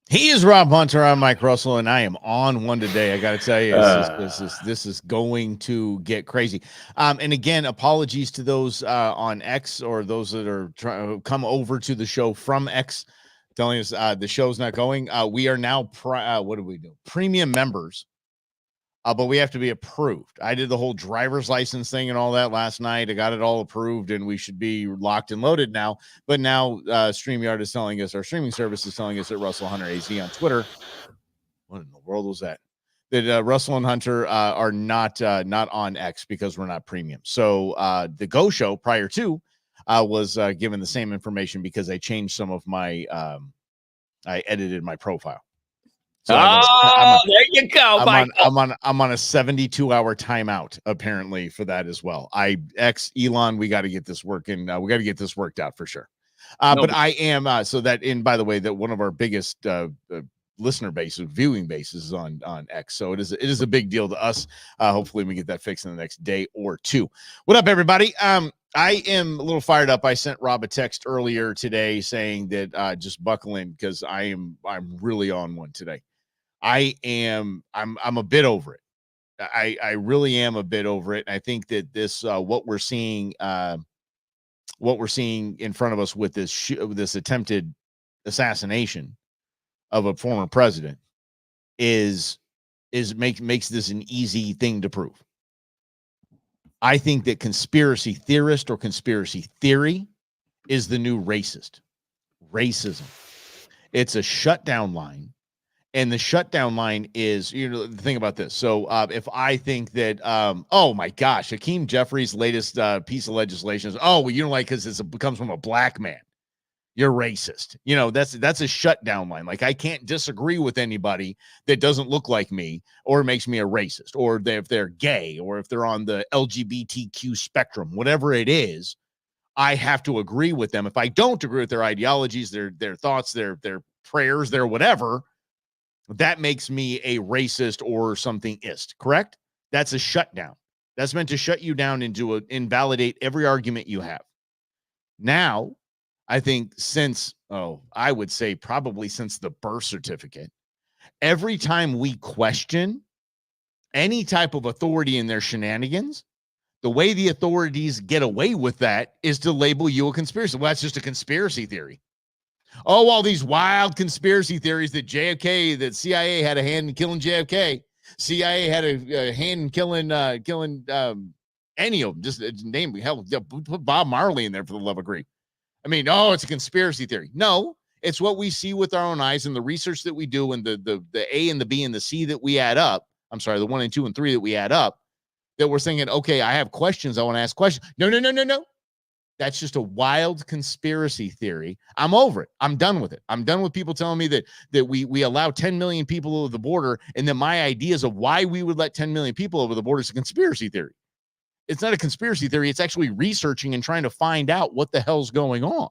He is Rob Hunter. I'm Mike Russell, and I am on one today. I got to tell you, this is going to get crazy. And again, apologies to those on X or those that are trying to come over to the show from X, telling us the show's not going. We are now what do we do? Premium members. But we have to be approved. I did the whole driver's license thing and all that last night. I got it all approved, and we should be locked and loaded now. But now StreamYard is telling us, our streaming service is telling us that Russell Hunter AZ on Twitter. What in the world was that? That Russell and Hunter are not on X because we're not premium. So the Go Show prior to was given the same information because I changed some of my I edited my profile. So there you go. I'm on a 72-hour timeout apparently for that as well. Elon, we got to get this working. We got to get this worked out for sure. But I am so that. And by the way, that one of our biggest listener bases, viewing bases, is on X. So it is a big deal to us. Hopefully, we get that fixed in the next day or two. What up, everybody? I am a little fired up. I sent Rob a text earlier today saying that just buckle in because I'm really on one today. I'm a bit over it. I really am a bit over it. I think that this what we're seeing in front of us with this attempted assassination of a former president makes this an easy thing to prove. I think that conspiracy theorist or conspiracy theory is the new racism. It's a shutdown line. And the shutdown line is, the thing about this. So if I think that, oh my gosh, Hakeem Jeffries' latest piece of legislation is, oh, well, you don't like because it comes from a black man. You're racist. That's a shutdown line. Like I can't disagree with anybody that doesn't look like me or makes me a racist, or if they're gay, or if they're on the LGBTQ spectrum, whatever it is, I have to agree with them. If I don't agree with their ideologies, their thoughts, their prayers, their whatever, that makes me a racist or something-ist, correct? That's a shutdown. That's meant to shut you down and invalidate every argument you have. Now, I think I would say probably since the birth certificate, every time we question any type of authority in their shenanigans, the way the authorities get away with that is to label you a conspiracy. Well, that's just a conspiracy theory. Oh, all these wild conspiracy theories that that CIA had a hand in killing JFK. CIA had a hand in killing any of them. Just name, hell, put Bob Marley in there for the love of grief. I mean, it's a conspiracy theory. No, it's what we see with our own eyes and the research that we do and the A and the B and the C that we add up. I'm sorry, the 1 and 2 and 3 that we add up, that we're thinking, okay, I have questions. I want to ask questions. No. That's just a wild conspiracy theory. I'm over it. I'm done with it. I'm done with people telling me that we allow 10 million people over the border, and then my ideas of why we would let 10 million people over the border is a conspiracy theory. It's not a conspiracy theory. It's actually researching and trying to find out what the hell's going on.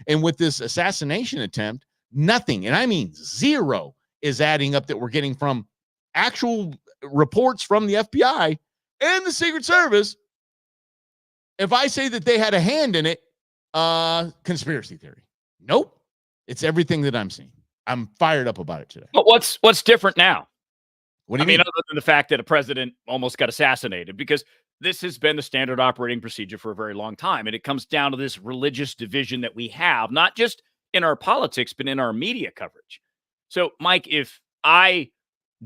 And with this assassination attempt, nothing, and I mean zero, is adding up that we're getting from actual reports from the FBI and the Secret Service. If I say that they had a hand in it, conspiracy theory. Nope. It's everything that I'm seeing. I'm fired up about it today. But what's different now? What do you mean? Other than the fact that a president almost got assassinated, because this has been the standard operating procedure for a very long time. And it comes down to this religious division that we have, not just in our politics, but in our media coverage. So, Mike, if I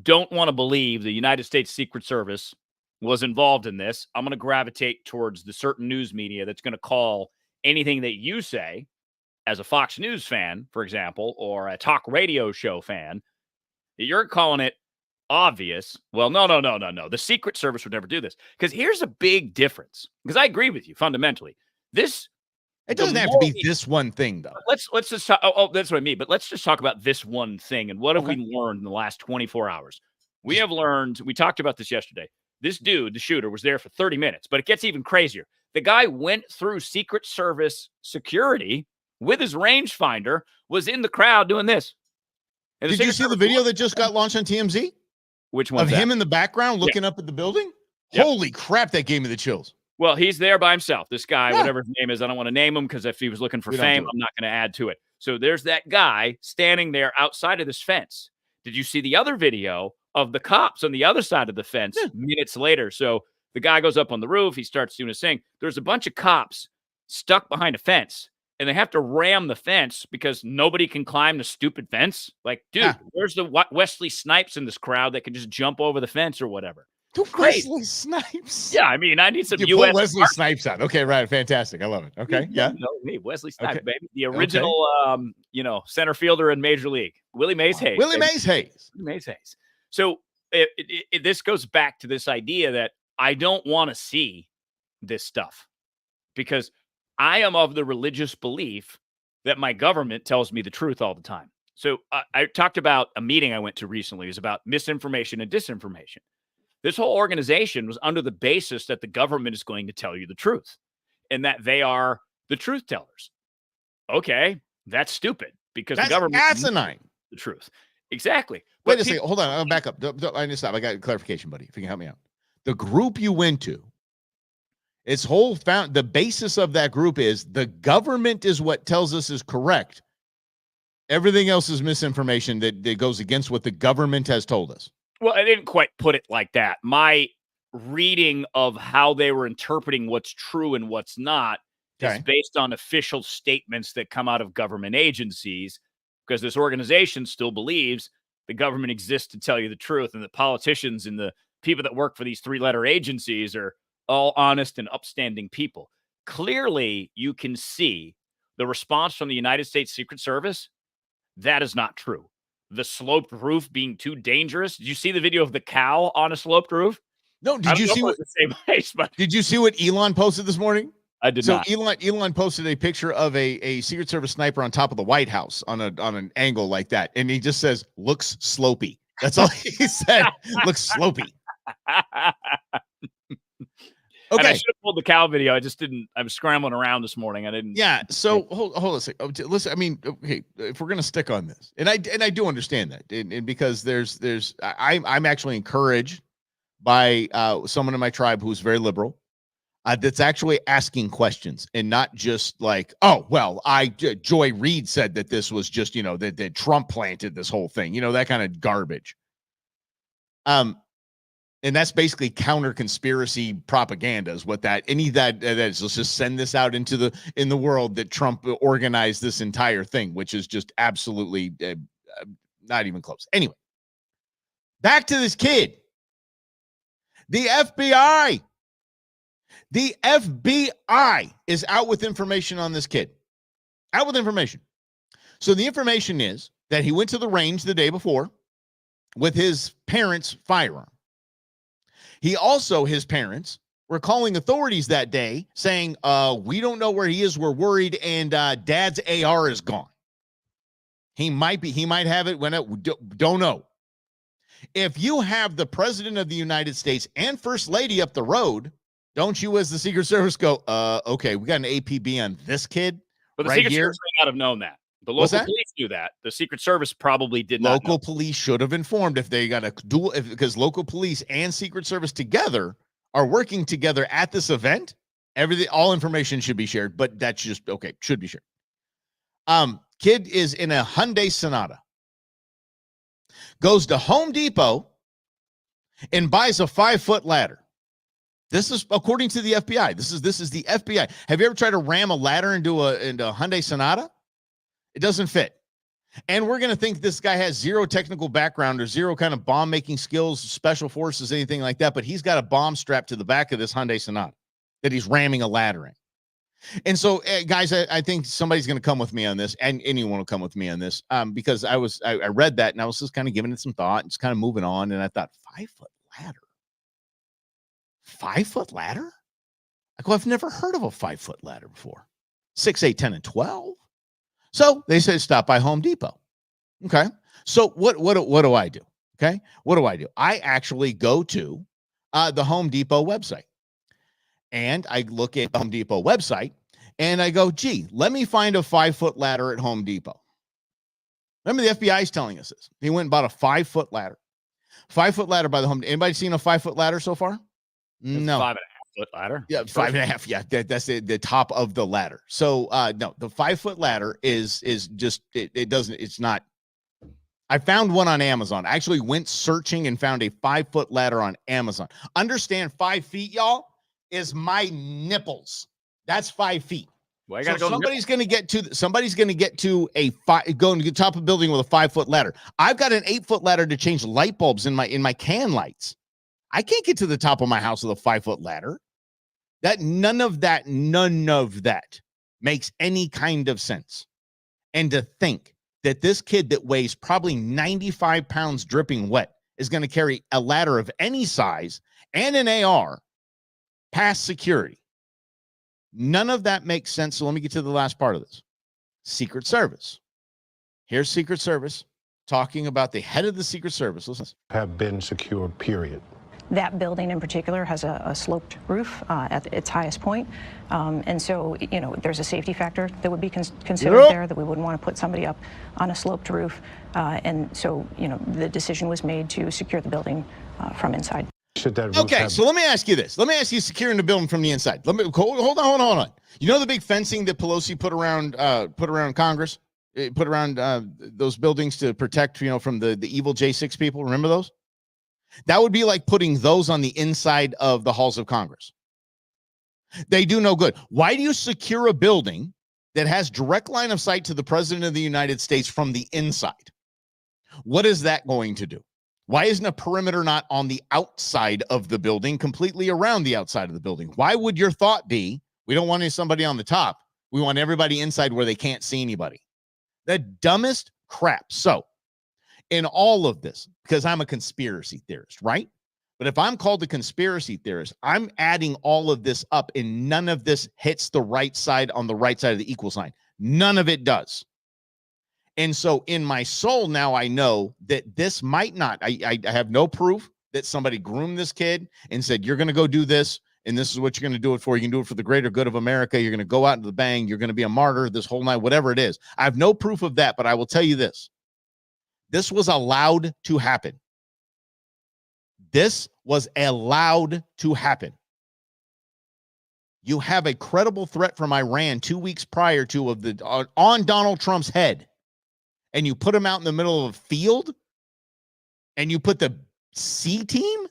don't want to believe the United States Secret Service was involved in this, I'm going to gravitate towards the certain news media that's going to call anything that you say as a Fox News fan, for example, or a talk radio show fan, that you're calling it obvious. Well, no. The Secret Service would never do this. Because here's a big difference. Because I agree with you fundamentally. It doesn't have to be this one thing, though. Let's just talk. Oh, that's what I mean. But let's just talk about this one thing. And what have we learned in the last 24 hours? We have learned, we talked about this yesterday. This dude, the shooter, was there for 30 minutes, but it gets even crazier. The guy went through Secret Service security with his rangefinder, was in the crowd doing this. Did you see the video that just got launched on TMZ? Which one? Of him in the background looking up at the building? Yep. Holy crap, that gave me the chills. Well, he's there by himself. This guy, whatever his name is, I don't want to name him because if he was looking for fame, I'm not going to add to it. So there's that guy standing there outside of this fence. Did you see the other video of the cops on the other side of the fence minutes later? So the guy goes up on the roof. He starts doing his thing. There's a bunch of cops stuck behind a fence, and they have to ram the fence because nobody can climb the stupid fence. Like, dude, where's the Wesley Snipes in this crowd that can just jump over the fence or whatever? Wesley Snipes. Yeah, I mean, I need some you U.S. pull Wesley Snipes out. Okay, right. Fantastic. I love it. Okay, yeah. Hey, Wesley Snipes, baby. The original, center fielder in Major League. Willie Mays Hayes. Willie Mays Hayes. So this goes back to this idea that I don't want to see this stuff because I am of the religious belief that my government tells me the truth all the time. So I talked about a meeting I went to recently. It was about misinformation and disinformation. This whole organization was under the basis that the government is going to tell you the truth and that they are the truth tellers. Okay, that's stupid because the government is asinine. The truth. Exactly. Wait a second. Hold on. I'll back up. I need to stop. I got clarification, buddy. If you can help me out. The group you went to, the basis of that group is the government is what tells us is correct. Everything else is misinformation that goes against what the government has told us. Well, I didn't quite put it like that. My reading of how they were interpreting what's true and what's not is based on official statements that come out of government agencies, because this organization still believes the government exists to tell you the truth, and the politicians and the people that work for these three-letter agencies are all honest and upstanding people. Clearly, you can see the response from the United States Secret Service. That is not true. The sloped roof being too dangerous. Did you see the video of the cow on a sloped roof? No. Did you see what the same place? But did you see what Elon posted this morning? I did not. So Elon posted a picture of a Secret Service sniper on top of the White House on an angle like that, and he just says, "Looks slopey." That's all he said. Looks slopey. Okay. And I should have pulled the cow video. I just didn't. I was scrambling around this morning. I didn't. Yeah. So hold on a second. Listen. I mean, okay. If we're gonna stick on this, and I do understand that, and because I'm actually encouraged by someone in my tribe who's very liberal, that's actually asking questions and not just like, oh well, Joy Reid said that this was just that Trump planted this whole thing, that kind of garbage. And that's basically counter conspiracy propaganda is what that is. Let's just send this out in the world that Trump organized this entire thing, which is just absolutely not even close. Anyway, back to this kid. The FBI is out with information on this kid. Out with information. So the information is that he went to the range the day before with his parents' firearm. His parents were calling authorities that day saying, we don't know where he is. We're worried. And dad's AR is gone. He might have it when don't know. If you have the president of the United States and first lady up the road, don't you as the Secret Service go, okay, we got an APB on this kid. But the Secret Service may not have known that. The local police knew that. The Secret Service probably did not. Local police should have informed if they got a dual, because local police and Secret Service together are working together at this event. All information should be shared, but that's just okay. Should be shared. Kid is in a Hyundai Sonata. Goes to Home Depot and buys a 5-foot ladder. This is according to the FBI. This is the FBI. Have you ever tried to ram a ladder into a Hyundai Sonata? It doesn't fit. And we're going to think this guy has zero technical background or zero kind of bomb making skills, special forces, anything like that. But he's got a bomb strapped to the back of this Hyundai Sonata that he's ramming a ladder in. And so, guys, I think somebody's going to come with me on this, and anyone will come with me on this, because I read that and I was just kind of giving it some thought and just kind of moving on. And I thought, 5-foot ladder, 5-foot ladder. I go, I've never heard of a 5-foot ladder before. 6, 8, 10, and 12. So they said, stop by Home Depot. Okay. So what do I do? Okay. What do I do? I actually go to the Home Depot website, and I look at the Home Depot website and I go, gee, let me find a 5-foot ladder at Home Depot. Remember, the FBI is telling us this. He went and bought a 5-foot ladder. 5-foot ladder by the Home. Anybody seen a 5-foot ladder so far? No. 5-foot ladder. Yeah, 5.5. Yeah, that's the top of the ladder. So no, the 5-foot ladder is just it doesn't. It's not. I found one on Amazon. I actually went searching and found a 5-foot ladder on Amazon. Understand, 5 feet, y'all, is my nipples. That's 5 feet. Well, So somebody's going to get to going to the top of a building with a 5-foot ladder. I've got an 8-foot ladder to change light bulbs in my can lights. I can't get to the top of my house with a 5-foot ladder. None of that makes any kind of sense. And to think that this kid that weighs probably 95 pounds dripping wet is going to carry a ladder of any size and an AR past security. None of that makes sense. So let me get to the last part of this. Secret Service. Here's Secret Service talking about the head of the Secret Service. Listen. Have been secured, period. That building in particular has a sloped roof at its highest point. And so, there's a safety factor that would be considered there, that we wouldn't want to put somebody up on a sloped roof. And so, the decision was made to secure the building from inside. Should that okay, so let me ask you this. Let me ask you securing the building from the inside. Let me hold on. You know the big fencing that Pelosi put around Congress? It put around those buildings to protect, from the evil J6 people. Remember those? That would be like putting those on the inside of the halls of Congress. They do no good. Why do you secure a building that has direct line of sight to the president of the United States from the inside? What is that going to do? Why isn't a perimeter not on the outside of the building, completely around the outside of the building? Why would your thought be, we don't want somebody on the top. We want everybody inside where they can't see anybody? The dumbest crap. So, in all of this, because I'm a conspiracy theorist, right? But if I'm called a conspiracy theorist, I'm adding all of this up, and none of this hits the right side on the right side of the equal sign. None of it does. And so in my soul now, I know that this might not, I have no proof that somebody groomed this kid and said, you're going to go do this, and this is what you're going to do it for. You can do it for the greater good of America. You're going to go out into the bang. You're going to be a martyr this whole night, whatever it is. I have no proof of that, but I will tell you this. This was allowed to happen. This was allowed to happen. You have a credible threat from Iran 2 weeks prior to on Donald Trump's head, and you put him out in the middle of a field, and you put the C team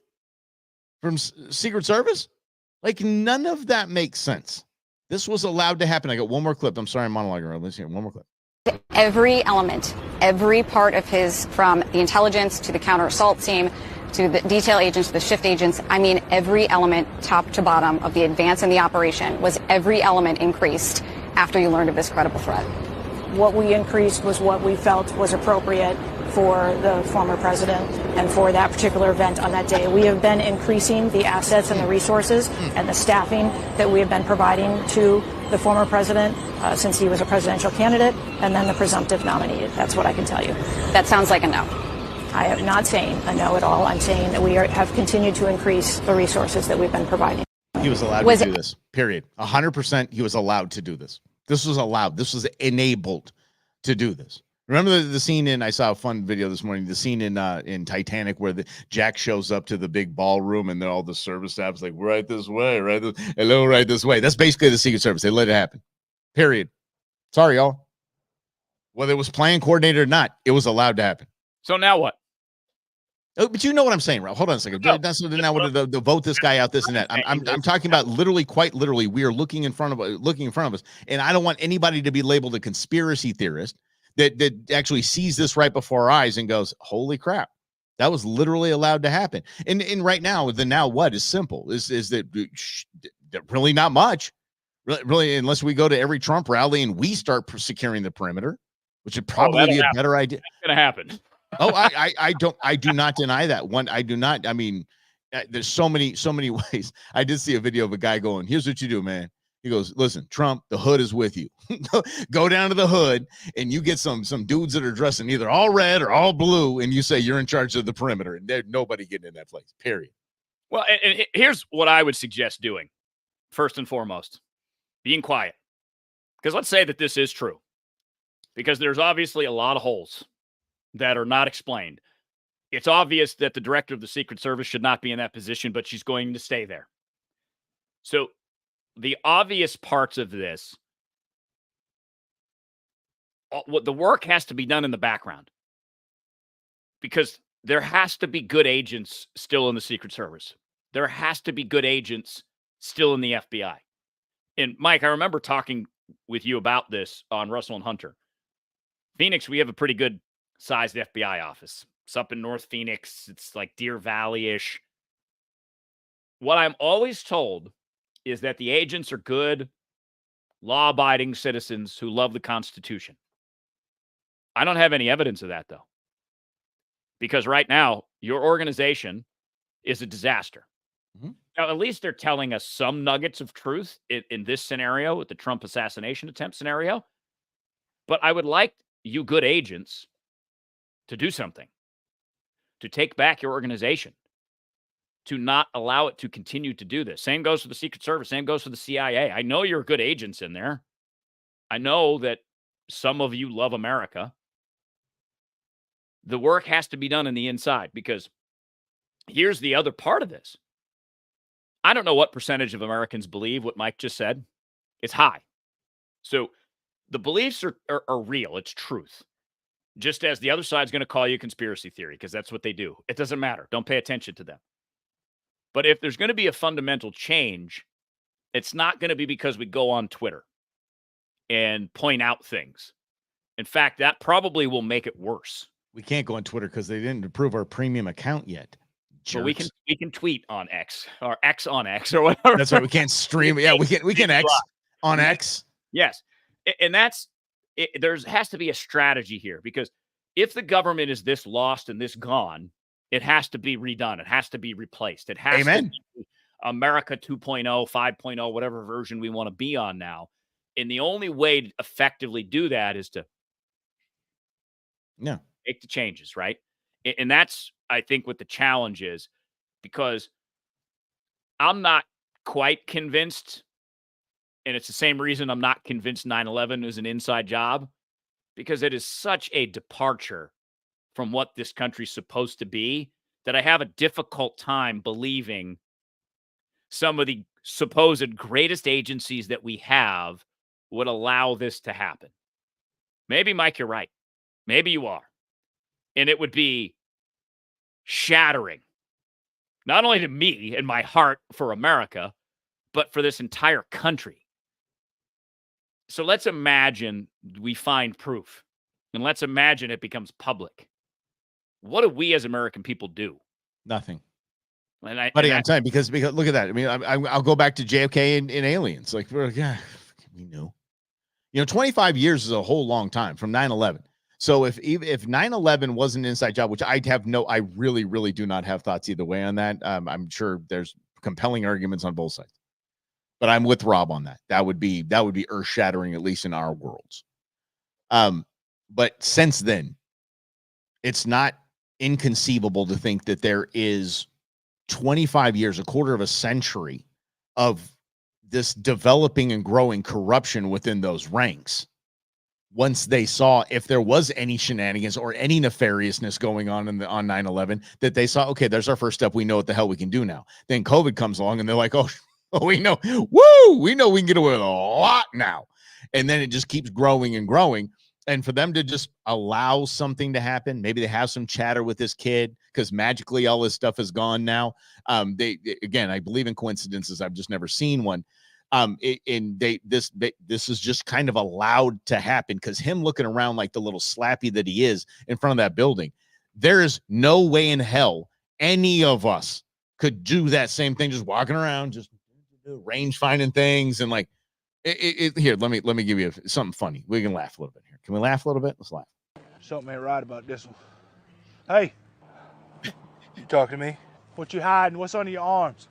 from Secret Service? Like, none of that makes sense. This was allowed to happen. I got one more clip. I'm sorry, I'm monologuing. Let's hear one more clip. Every element, every part of his, from the intelligence to the counter assault team to the detail agents to the shift agents, I mean every element top to bottom of the advance in the operation, was every element increased after you learned of this credible threat? What we increased was what we felt was appropriate for the former president and for that particular event on that day. We have been increasing the assets and the resources and the staffing that we have been providing to the former president since he was a presidential candidate and then the presumptive nominee. That's what I can tell you. That sounds like a no. I am not saying a no at all. I'm saying that we have continued to increase the resources that we've been providing. He was allowed to do this, period. 100% he was allowed to do this. This was allowed. This was enabled to do this. Remember the scene I saw a fun video this morning, the scene in Titanic where Jack shows up to the big ballroom and then all the service staff's like, right this way, hello, right this way. That's basically the Secret Service. They let it happen, period. Sorry, y'all. Whether it was planned, coordinated or not, it was allowed to happen. So now what? Oh, but you know what I'm saying, Ralph. Hold on a second. No. That's now what to vote this guy out, this and that. I'm talking about literally, quite literally. We are looking in front of us, and I don't want anybody to be labeled a conspiracy theorist that actually sees this right before our eyes and goes, "Holy crap, that was literally allowed to happen." And right now, the now what is simple. Is that really not much, really, unless we go to every Trump rally and we start securing the perimeter, which would probably be a better idea. That's going to happen. Oh, I do not deny that one. I do not. I mean, there's so many ways. I did see a video of a guy going, here's what you do, man. He goes, listen, Trump, the hood is with you. Go down to the hood and you get some dudes that are dressing either all red or all blue. And you say you're in charge of the perimeter and there's nobody getting in that place, period. Well, and here's what I would suggest doing. First and foremost, being quiet. Because let's say that this is true. Because there's obviously a lot of holes that are not explained. It's obvious that the director of the Secret Service should not be in that position, but she's going to stay there. So the obvious parts of this, what the work has to be done in the background, because there has to be good agents still in the Secret Service. There has to be good agents still in the FBI. And Mike, I remember talking with you about this on Russell and Hunter. Phoenix, we have a pretty good sized FBI office. It's up in North Phoenix. It's like Deer Valley-ish. What I'm always told is that the agents are good, law-abiding citizens who love the Constitution. I don't have any evidence of that, though. Because right now, your organization is a disaster. Mm-hmm. Now, at least they're telling us some nuggets of truth in this scenario, with the Trump assassination attempt scenario. But I would like you good agents to do something, to take back your organization, to not allow it to continue to do this. Same goes for the Secret Service. Same goes for the CIA. I know you're good agents in there. I know that some of you love America. The work has to be done in the inside, because here's the other part of this. I don't know what percentage of Americans believe what Mike just said. It's high. So the beliefs are real. It's truth. Just as the other side's going to call you conspiracy theory, because that's what they do. It doesn't matter. Don't pay attention to them. But if there's going to be a fundamental change, it's not going to be because we go on Twitter and point out things. In fact, that probably will make it worse. We can't go on Twitter because they didn't approve our premium account yet. So we can tweet on X, or X on X, or whatever. That's right. We can't stream. Yeah, we can X on X. Yes, and that's it. There has to be a strategy here, because if the government is this lost and this gone, it has to be redone. It has to be replaced. It has to be America 2.0, 5.0, whatever version we want to be on now. And the only way to effectively do that is to make the changes, right? And that's, I think, what the challenge is, because I'm not quite convinced, and it's the same reason I'm not convinced 9/11 is an inside job, because it is such a departure from what this country's supposed to be that I have a difficult time believing some of the supposed greatest agencies that we have would allow this to happen. Maybe, Mike, you're right. Maybe you are. And it would be shattering, not only to me and my heart for America, but for this entire country. So let's imagine we find proof, and let's imagine it becomes public. What do we as American people do? Nothing. And I'm telling you, because look at that. I mean, I'll go back to JFK and aliens. Like, yeah, we knew. 25 years is a whole long time from 9/11. So if 9/11 was an inside job, which I really, really do not have thoughts either way on that. I'm sure there's compelling arguments on both sides, but I'm with Rob on that. That would be earth shattering, at least in our worlds. But since then, it's not inconceivable to think that there is 25 years, a quarter of a century of this developing and growing corruption within those ranks. Once they saw if there was any shenanigans or any nefariousness going on on 9/11, that they saw, okay, there's our first step. We know what the hell we can do now. Then COVID comes along and they're like, oh, we know, we know we can get away with a lot now. And then it just keeps growing and growing. And for them to just allow something to happen, maybe they have some chatter with this kid because magically all this stuff is gone now. Again, I believe in coincidences. I've just never seen one. This is just kind of allowed to happen because him looking around like the little slappy that he is in front of that building, there is no way in hell any of us could do that same thing, just walking around, just range finding things. And like, here, let me give you something funny. We can laugh a little bit here. Can we laugh a little bit? Let's laugh. Something ain't right about this one. Hey, you talking to me? What you hiding? What's under your arms?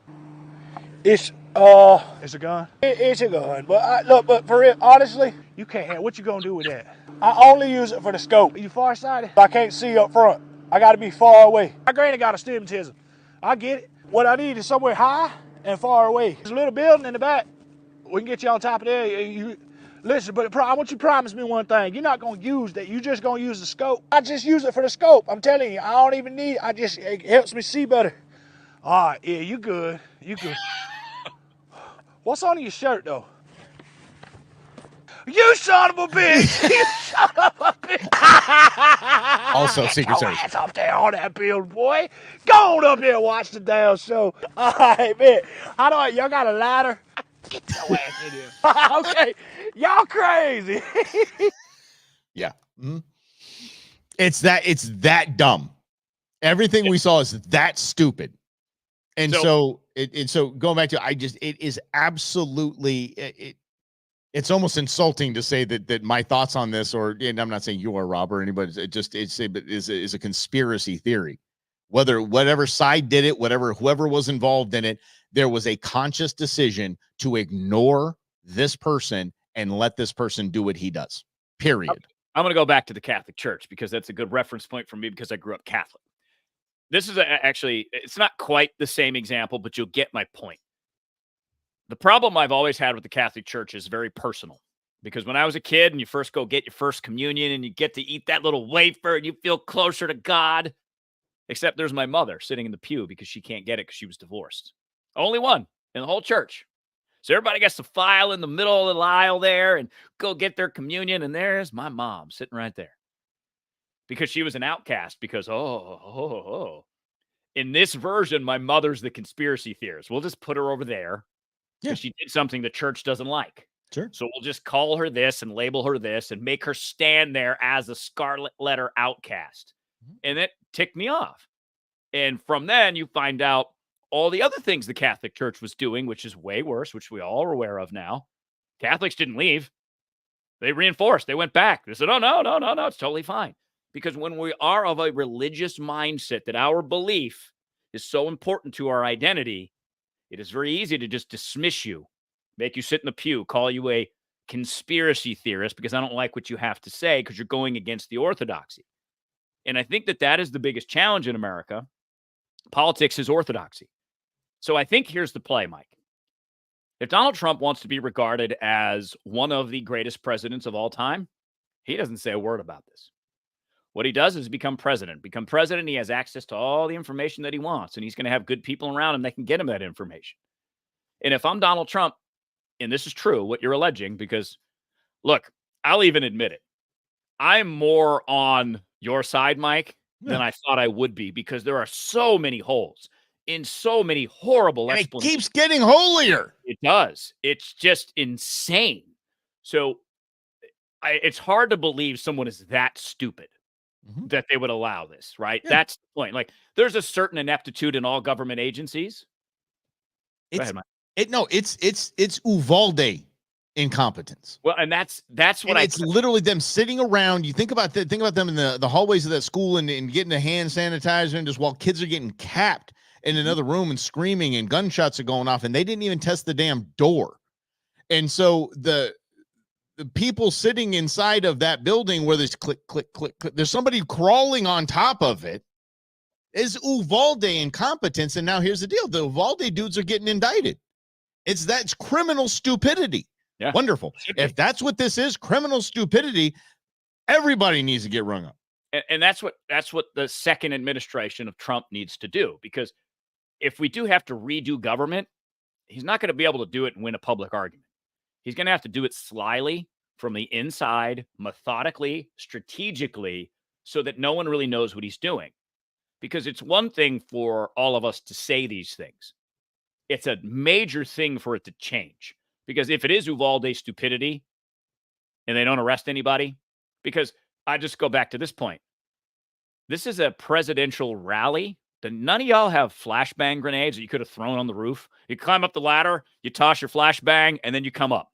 It's a gun. It's a gun, but look, but for real, honestly, you can't have. What you gonna do with that? I only use it for the scope. Are you farsighted? I can't see up front. I got to be far away. My granny got astigmatism. I get it. What I need is somewhere high and far away. There's a little building in the back. We can get you on top of there. Listen, but I want you to promise me one thing. You're not gonna use that. You just gonna use the scope. I just use it for the scope. I'm telling you, I don't even need it. It helps me see better. All right, yeah, you good. You good. What's on your shirt, though? You son of a bitch! You son of a bitch! Also, Get Secret your Service. ass up there on that building, boy. Go on up here and watch the damn show. All right, man. How do y'all got a ladder? Get your ass in here. Okay. Y'all crazy. Yeah. Mhm. It's that dumb. Everything we saw is that stupid. And so going back to, it is absolutely, it's almost insulting to say that my thoughts on this, and I'm not saying you are, Rob, or anybody, is a conspiracy theory. Whatever side did it, whoever was involved in it, there was a conscious decision to ignore this person and let this person do what he does. Period. I'm going to go back to the Catholic Church because that's a good reference point for me because I grew up Catholic. This is actually, it's not quite the same example, but you'll get my point. The problem I've always had with the Catholic Church is very personal, because when I was a kid and you first go get your first communion and you get to eat that little wafer and you feel closer to God, except there's my mother sitting in the pew because she can't get it because she was divorced. Only one in the whole church. So everybody gets to file in the middle of the aisle there and go get their communion. And there's my mom sitting right there because she was an outcast because, in this version, my mother's the conspiracy theorist. We'll just put her over there. Yeah. She did something the church doesn't like. Sure. So we'll just call her this and label her this and make her stand there as a scarlet letter outcast. And that ticked me off. And from then you find out all the other things the Catholic Church was doing, which is way worse, which we all are aware of now. Catholics didn't leave. They reinforced. They went back. They said, oh, no, it's totally fine. Because when we are of a religious mindset that our belief is so important to our identity, it is very easy to just dismiss you, make you sit in the pew, call you a conspiracy theorist because I don't like what you have to say because you're going against the orthodoxy. And I think that is the biggest challenge in America. Politics is orthodoxy. So I think here's the play, Mike. If Donald Trump wants to be regarded as one of the greatest presidents of all time, he doesn't say a word about this. What he does is become president. He has access to all the information that he wants, and he's going to have good people around him that can get him that information. And if I'm Donald Trump, and this is true, what you're alleging, because, look, I'll even admit it. I'm more on your side, Mike, than I thought I would be, because there are so many holes in so many horrible explanations. It keeps getting holier. It does. It's just insane. So it's hard to believe someone is that stupid that they would allow this, right? Yeah. That's the point. Like, there's a certain ineptitude in all government agencies. Go ahead, Mike. It's Uvalde incompetence. Well, and that's what it's literally them sitting around. You think about them in the hallways of that school and getting a hand sanitizer, and just while kids are getting capped in another room and screaming and gunshots are going off, and they didn't even test the damn door. And so the people sitting inside of that building where there's click, click, click, click, there's somebody crawling on top of it, is Uvalde incompetence. And now here's the deal. The Uvalde dudes are getting indicted. That's criminal stupidity. Yeah. Wonderful. If that's what this is, criminal stupidity, everybody needs to get rung up. And that's what the second administration of Trump needs to do, because if we do have to redo government, he's not going to be able to do it and win a public argument. He's going to have to do it slyly, from the inside, methodically, strategically, so that no one really knows what he's doing. Because it's one thing for all of us to say these things. It's a major thing for it to change. Because if it is Uvalde stupidity and they don't arrest anybody, because I just go back to this point. This is a presidential rally. None of y'all have flashbang grenades that you could have thrown on the roof. You climb up the ladder, you toss your flashbang, and then you come up.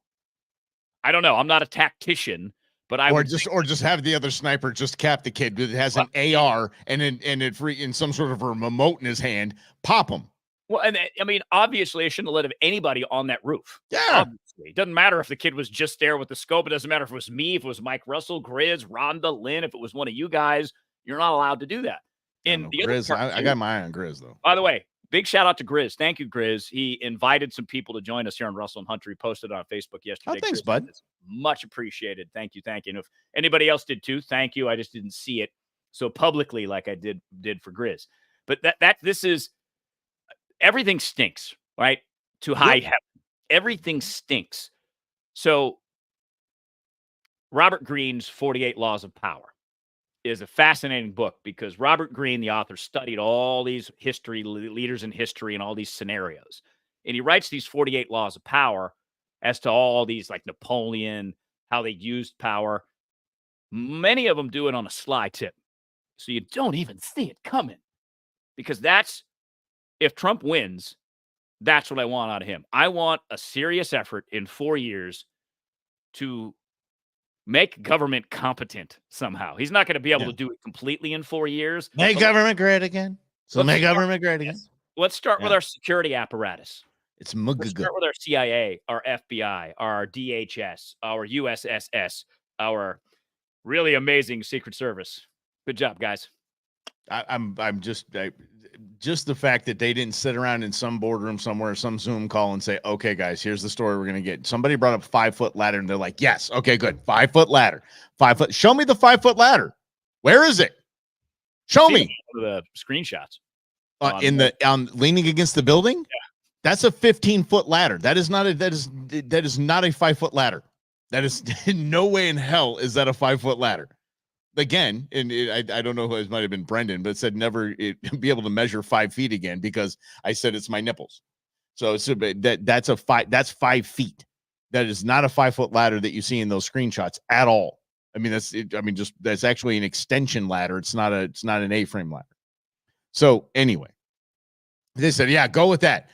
I don't know. I'm not a tactician, but I would just have the other sniper just cap the kid that has an AR and in some sort of a remote in his hand, pop him. Well, and I mean, obviously, I shouldn't have let anybody on that roof. Yeah. Obviously. It doesn't matter if the kid was just there with the scope. It doesn't matter if it was me, if it was Mike Russell, Grizz, Rhonda, Lynn, if it was one of you guys. You're not allowed to do that. And the Grizz, I got my eye on Grizz, though. By the way, big shout out to Grizz. Thank you, Grizz. He invited some people to join us here on Russell and Hunter. He posted on Facebook yesterday. Oh, thanks, Grizz, bud. Much appreciated. Thank you. And if anybody else did too, thank you. I just didn't see it so publicly like I did for Grizz. But this is, everything stinks, right? To high heaven. everything stinks. So Robert Greene's 48 Laws of Power is a fascinating book because Robert Greene, the author, studied all these history leaders in history and all these scenarios. And he writes these 48 laws of power as to all these, like Napoleon, how they used power. Many of them do it on a sly tip. So you don't even see it coming, because if Trump wins, that's what I want out of him. I want a serious effort in 4 years to make government competent somehow. He's not going to be able to do it completely in 4 years. Make government great again. So make government great again. Let's start with our security apparatus. Let's start with our CIA, our FBI, our DHS, our USSS, our really amazing Secret Service. Good job, guys. I'm just the fact that they didn't sit around in some boardroom somewhere, some Zoom call and say, okay, guys, here's the story we're going to get. Somebody brought up 5-foot ladder and they're like, yes. Okay, good. 5-foot ladder, 5 foot. Show me the 5-foot ladder. Where is it? Show me the screenshots on leaning against the building. Yeah. That's a 15-foot ladder. That is not a 5-foot ladder. That is no way in hell is that a 5-foot ladder. Again, and I don't know who it might have been Brendan, but it said never be able to measure 5 feet again because I said it's my nipples. So that's 5 feet. That is not a 5-foot ladder that you see in those screenshots at all. I mean, that's actually an extension ladder. It's not an A-frame ladder. So anyway, they said, yeah, go with that.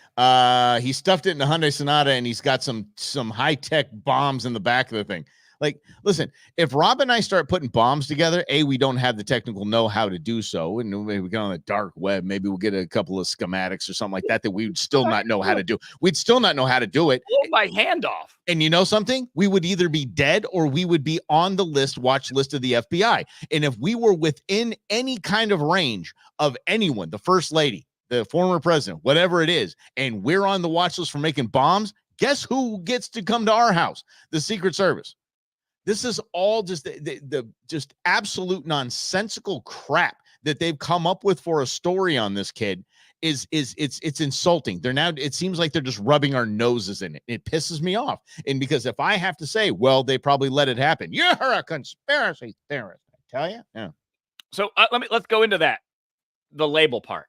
He stuffed it in the Hyundai Sonata and he's got some high-tech bombs in the back of the thing. Like, listen, if Rob and I start putting bombs together, we don't have the technical know-how to do so. And maybe we get on the dark web. Maybe we'll get a couple of schematics or something like that we would still not know how to do. We'd still not know how to do it. Blow my hand off. And you know something? We would either be dead or we would be on the watch list of the FBI. And if we were within any kind of range of anyone, the first lady, the former president, whatever it is, and we're on the watch list for making bombs, guess who gets to come to our house? The Secret Service. This is all just the just absolute nonsensical crap that they've come up with for a story on this kid. It's insulting. It seems like they're just rubbing our noses in it. It pisses me off. And because if I have to say, well, they probably let it happen. You're a conspiracy theorist, I tell you. Yeah. So let's go into that. The label part.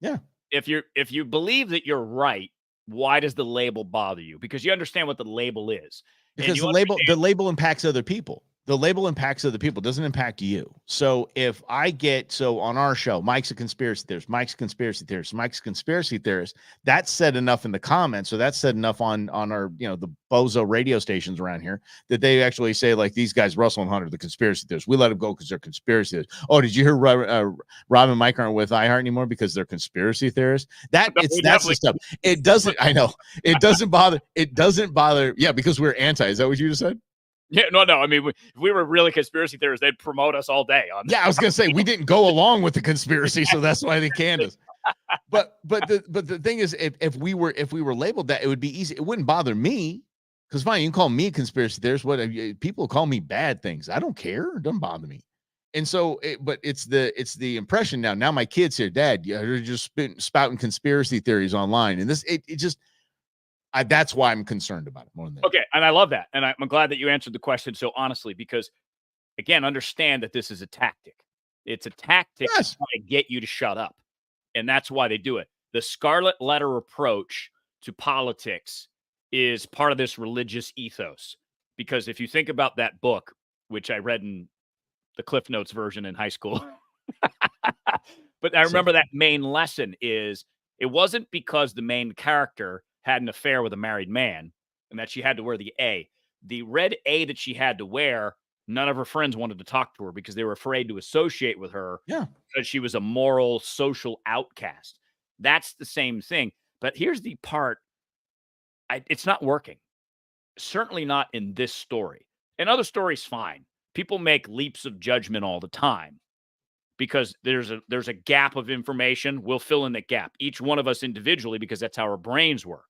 Yeah. If you believe that you're right, why does the label bother you? Because you understand what the label is. Because the label impacts other people. The label impacts other people. It doesn't impact you. So if I get, on our show, Mike's a conspiracy theorist, Mike's a conspiracy theorist, Mike's a conspiracy theorist, that's said enough in the comments, or that's said enough on our, the bozo radio stations around here that they actually say, like, these guys, Russell and Hunter, the conspiracy theorists, we let them go because they're conspiracy theorists. Oh, did you hear Rob and Mike aren't with iHeart anymore because they're conspiracy theorists? That's the stuff. It doesn't, I know, it doesn't bother. Yeah, because we're anti. Is that what you just said? Yeah, no. I mean, if we were really conspiracy theorists, they'd promote us all day. Yeah, I was gonna say we didn't go along with the conspiracy, so that's why they canned us. But the thing is, if we were labeled that, it would be easy. It wouldn't bother me because fine, you can call me a conspiracy theorist. What people call me bad things, I don't care. It doesn't bother me. And so, but it's the impression now. Now my kids here, Dad, you're just spouting conspiracy theories online, and that's why I'm concerned about it more than that. Okay, and I love that. And I'm glad that you answered the question so honestly, because, again, understand that this is a tactic. It's a tactic to try to get you to shut up. And that's why they do it. The scarlet letter approach to politics is part of this religious ethos. Because if you think about that book, which I read in the Cliff Notes version in high school, but I remember that main lesson is it wasn't because the main character had an affair with a married man and that she had to wear the A. The red A that she had to wear, none of her friends wanted to talk to her because they were afraid to associate with her because she was a moral, social outcast. That's the same thing. But here's the part. It's not working. Certainly not in this story. In other stories, fine. People make leaps of judgment all the time because there's a gap of information. We'll fill in the gap, each one of us individually, because that's how our brains work.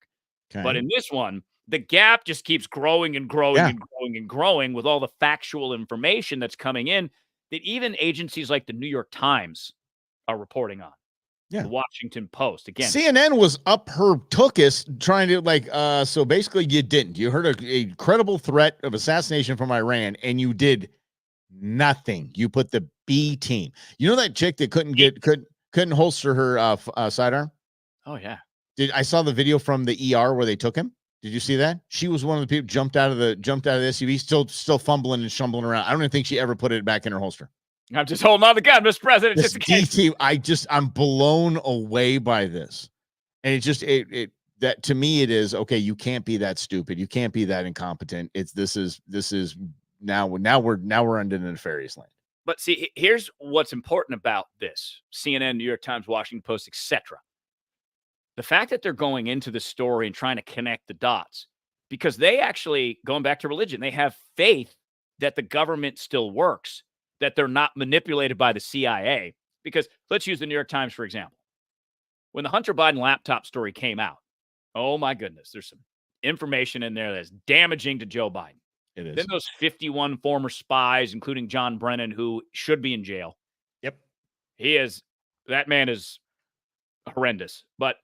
Okay. But in this one, the gap just keeps growing and growing and growing and growing with all the factual information that's coming in that even agencies like the New York Times are reporting on. Yeah. The Washington Post. Again, CNN was up her tuchus trying to so basically you didn't. You heard a credible threat of assassination from Iran and you did nothing. You put the B team. You know that chick that couldn't holster her sidearm? oh yeah. I saw the video from the ER where they took him. Did you see that? She was one of the people jumped out of the SUV, still fumbling and stumbling around. I don't even think she ever put it back in her holster. I'm just holding on to the gun, Mr. President. This DT, I'm blown away by this. And it that to me it is okay. You can't be that stupid. You can't be that incompetent. This is now we're under nefarious land. But see, here's what's important about this: CNN, New York Times, Washington Post, etc. The fact that they're going into the story and trying to connect the dots, because they actually, going back to religion, they have faith that the government still works, that they're not manipulated by the CIA. Because let's use the New York Times, for example. When the Hunter Biden laptop story came out, oh my goodness, there's some information in there that's damaging to Joe Biden. It is. Then those 51 former spies, including John Brennan, who should be in jail. Yep. That man is horrendous, but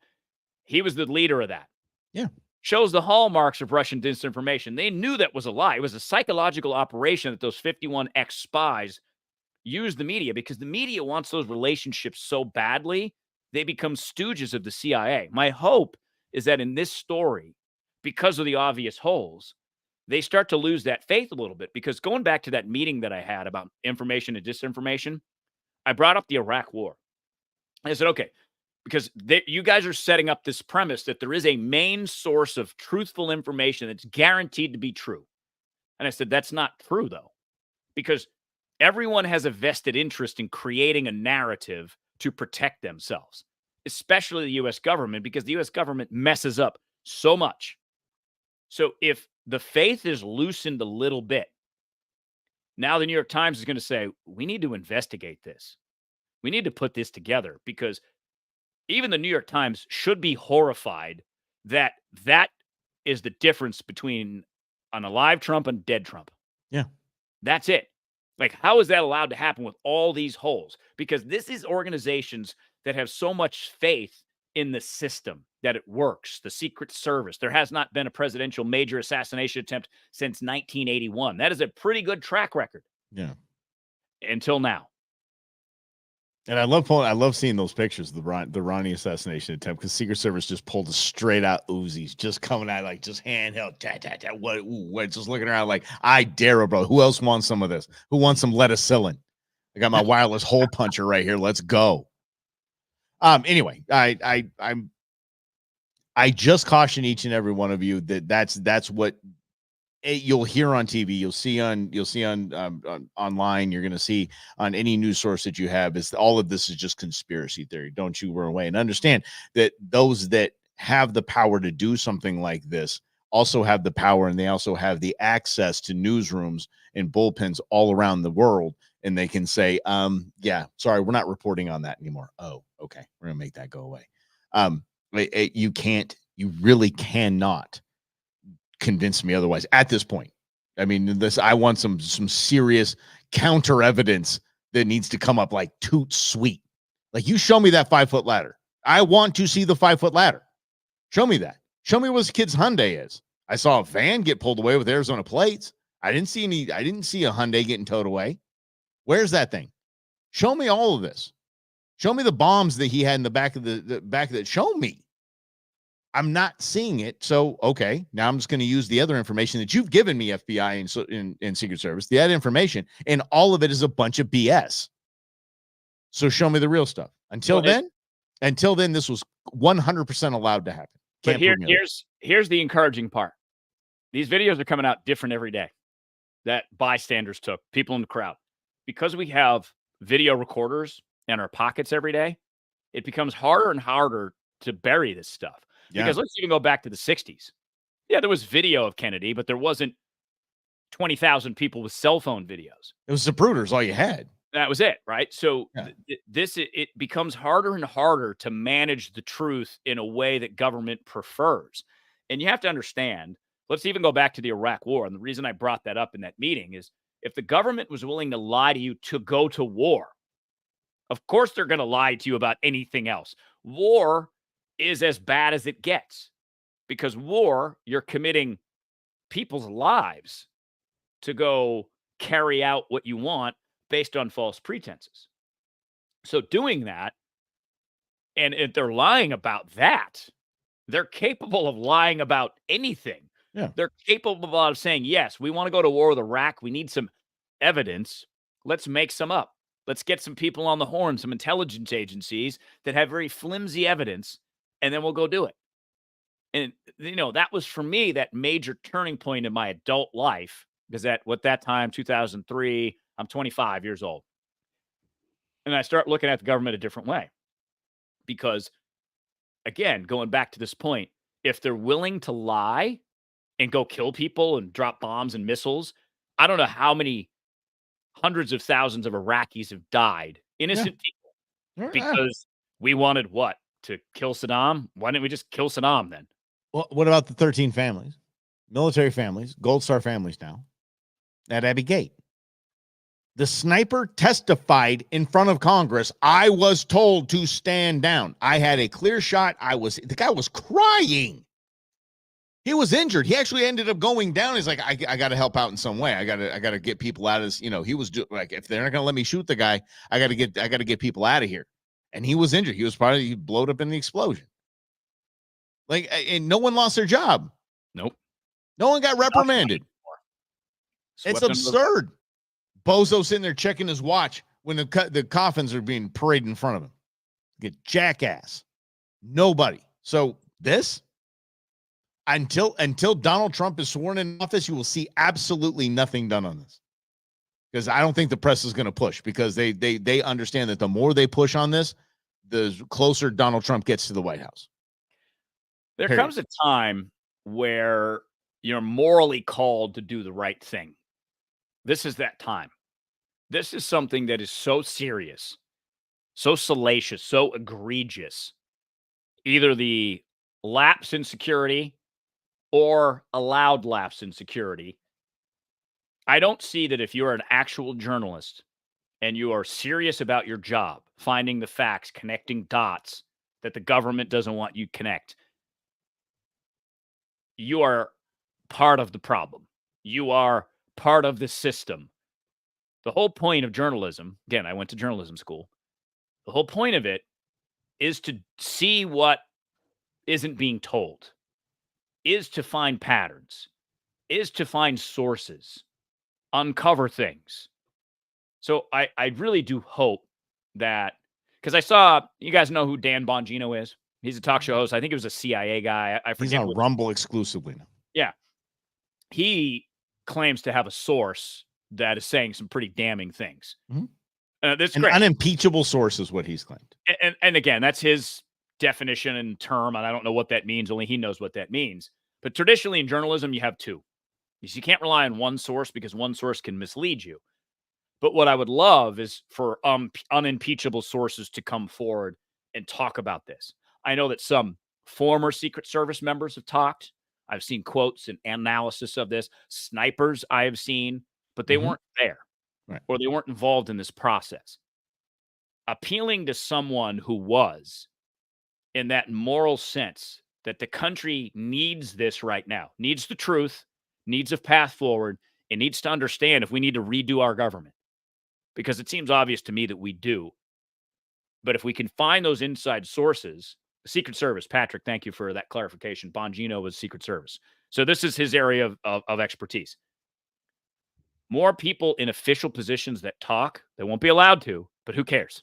he was the leader of that. Yeah. Shows the hallmarks of Russian disinformation. They knew that was a lie. It was a psychological operation that those 51 ex-spies used the media because the media wants those relationships so badly, they become stooges of the CIA. My hope is that in this story, because of the obvious holes, they start to lose that faith a little bit. Because going back to that meeting that I had about information and disinformation, I brought up the Iraq War. I said, okay, because you guys are setting up this premise that there is a main source of truthful information that's guaranteed to be true. And I said, that's not true, though, because everyone has a vested interest in creating a narrative to protect themselves, especially the U.S. government, because the U.S. government messes up so much. So if the faith is loosened a little bit, now the New York Times is going to say, we need to investigate this. We need to put this together, because even the New York Times should be horrified that that is the difference between an alive Trump and dead Trump. Yeah. That's it. Like, how is that allowed to happen with all these holes? Because this is organizations that have so much faith in the system that it works. The Secret Service. There has not been a presidential major assassination attempt since 1981. That is a pretty good track record. Yeah. Until now. And I love seeing those pictures of the Ronnie assassination attempt, because Secret Service just pulled a straight out Uzis, just coming out like just handheld, what, just looking around like, I dare, bro. Who else wants some of this? Who wants some lettucicillin? I got my wireless hole puncher right here. Let's go. Anyway, I just caution each and every one of you that that's what you'll hear on TV, you'll see on online, you're going to see on any news source that you have, is all of this is just conspiracy theory. Don't you run away, and understand that those that have the power to do something like this also have the power, and they also have the access to newsrooms and bullpens all around the world, and they can say, yeah, sorry, we're not reporting on that anymore. Oh, okay, we're gonna make that go away. You really cannot convince me otherwise at this point. I mean, I want some serious counter evidence that needs to come up, like toot sweet. Like, you show me that 5-foot ladder. I want to see the 5-foot ladder. Show me that. Show me what this kid's Hyundai is. I saw a van get pulled away with Arizona plates. I didn't see a Hyundai getting towed away. Where's that thing? Show me all of this. Show me the bombs that he had in the back of the back of it. Show me. I'm not seeing it. So, okay, now I'm just going to use the other information that you've given me, FBI and Secret Service, the other information, and all of it is a bunch of BS. So show me the real stuff. Until then, this was 100% allowed to happen. But here's the encouraging part. These videos are coming out different every day that bystanders took, people in the crowd. Because we have video recorders in our pockets every day, it becomes harder and harder to bury this stuff. Yeah. Because let's even go back to the 60s. Yeah, there was video of Kennedy, but there wasn't 20,000 people with cell phone videos. It was Zapruders, all you had. That was it, right? So it becomes harder and harder to manage the truth in a way that government prefers. And you have to understand, let's even go back to the Iraq War. And the reason I brought that up in that meeting is, if the government was willing to lie to you to go to war, Of course, they're going to lie to you about anything else. War is as bad as it gets because war, you're committing people's lives to go carry out what you want based on false pretenses. So doing that, and if they're lying about that, they're capable of lying about anything. Yeah. They're capable of saying, yes, we want to go to war with Iraq. We need some evidence. Let's make some up. Let's get some people on the horn, some intelligence agencies that have very flimsy evidence, and then we'll go do it. And, that was for me that major turning point in my adult life, because at that time, 2003, I'm 25 years old. And I start looking at the government a different way. Because, again, going back to this point, if they're willing to lie and go kill people and drop bombs and missiles, I don't know how many hundreds of thousands of Iraqis have died, innocent people, because we wanted what? To kill Saddam? Why didn't we just kill Saddam then? Well, what about the 13 families, military families, Gold Star families now at Abbey Gate? The sniper testified in front of Congress. I was told to stand down. I had a clear shot. The guy was crying. He was injured. He actually ended up going down. He's like, I got to help out in some way. I got to get people out of this. He was like, if they're not going to let me shoot the guy, I got to get people out of here. And he was injured. He blowed up in the explosion. Like, and no one lost their job. Nope. No one got reprimanded. It's absurd. Bozo sitting there checking his watch when the coffins are being paraded in front of him. Get jackass. Nobody. So this, until Donald Trump is sworn in office, you will see absolutely nothing done on this. Because I don't think the press is going to push, because they understand that the more they push on this, the closer Donald Trump gets to the White House. There comes a time where you're morally called to do the right thing. This is that time. This is something that is so serious, so salacious, so egregious. Either the lapse in security or allowed lapse in security. I don't see that if you're an actual journalist and you are serious about your job, finding the facts, connecting dots that the government doesn't want you to connect, you are part of the problem. You are part of the system. The whole point of journalism, again, I went to journalism school. The whole point of it is to see what isn't being told, is to find patterns, is to find sources, uncover things. So I really do hope that, because I saw, you guys know who Dan Bongino is? He's a talk show host. I think he was a CIA guy. I forget. He's on Rumble exclusively now. Yeah. He claims to have a source that is saying some pretty damning things. Mm-hmm. That's An great. unimpeachable source is what he's claimed. And again, that's his definition and term, and I don't know what that means. Only he knows what that means. But traditionally in journalism, you have two. You can't rely on one source because one source can mislead you. But what I would love is for unimpeachable sources to come forward and talk about this. I know that some former Secret Service members have talked. I've seen quotes and analysis of this. Snipers I have seen, but they weren't there, right, or they weren't involved in this process. Appealing to someone who was, in that moral sense, that the country needs this right now, needs the truth, needs a path forward, and needs to understand if we need to redo our government. Because it seems obvious to me that we do. But if we can find those inside sources, Secret Service, Patrick, thank you for that clarification. Bongino was Secret Service. So this is his area of expertise. More people in official positions that talk, they won't be allowed to, but who cares?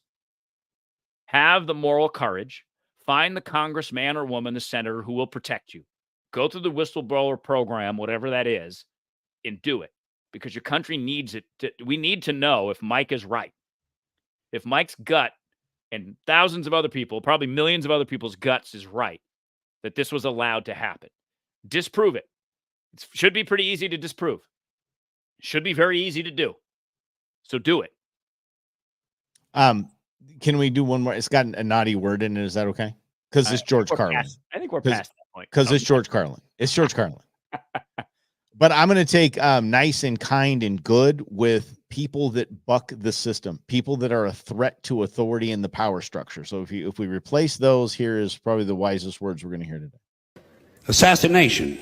Have the moral courage. Find the congressman or woman, the senator who will protect you. Go through the whistleblower program, whatever that is, and do it. Because your country needs it. We need to know if Mike is right. If Mike's gut and thousands of other people, probably millions of other people's guts is right, that this was allowed to happen. Disprove it. It should be pretty easy to disprove. It should be very easy to do. So do it. Can we do one more? It's got a naughty word in it. Is that okay? Because it's George Carlin. I think we're past that point. Because it's George Carlin. It's George Carlin. But I'm going to take nice and kind and good with people that buck the system, people that are a threat to authority in the power structure. So if we replace those, here is probably the wisest words we're going to hear today. Assassination.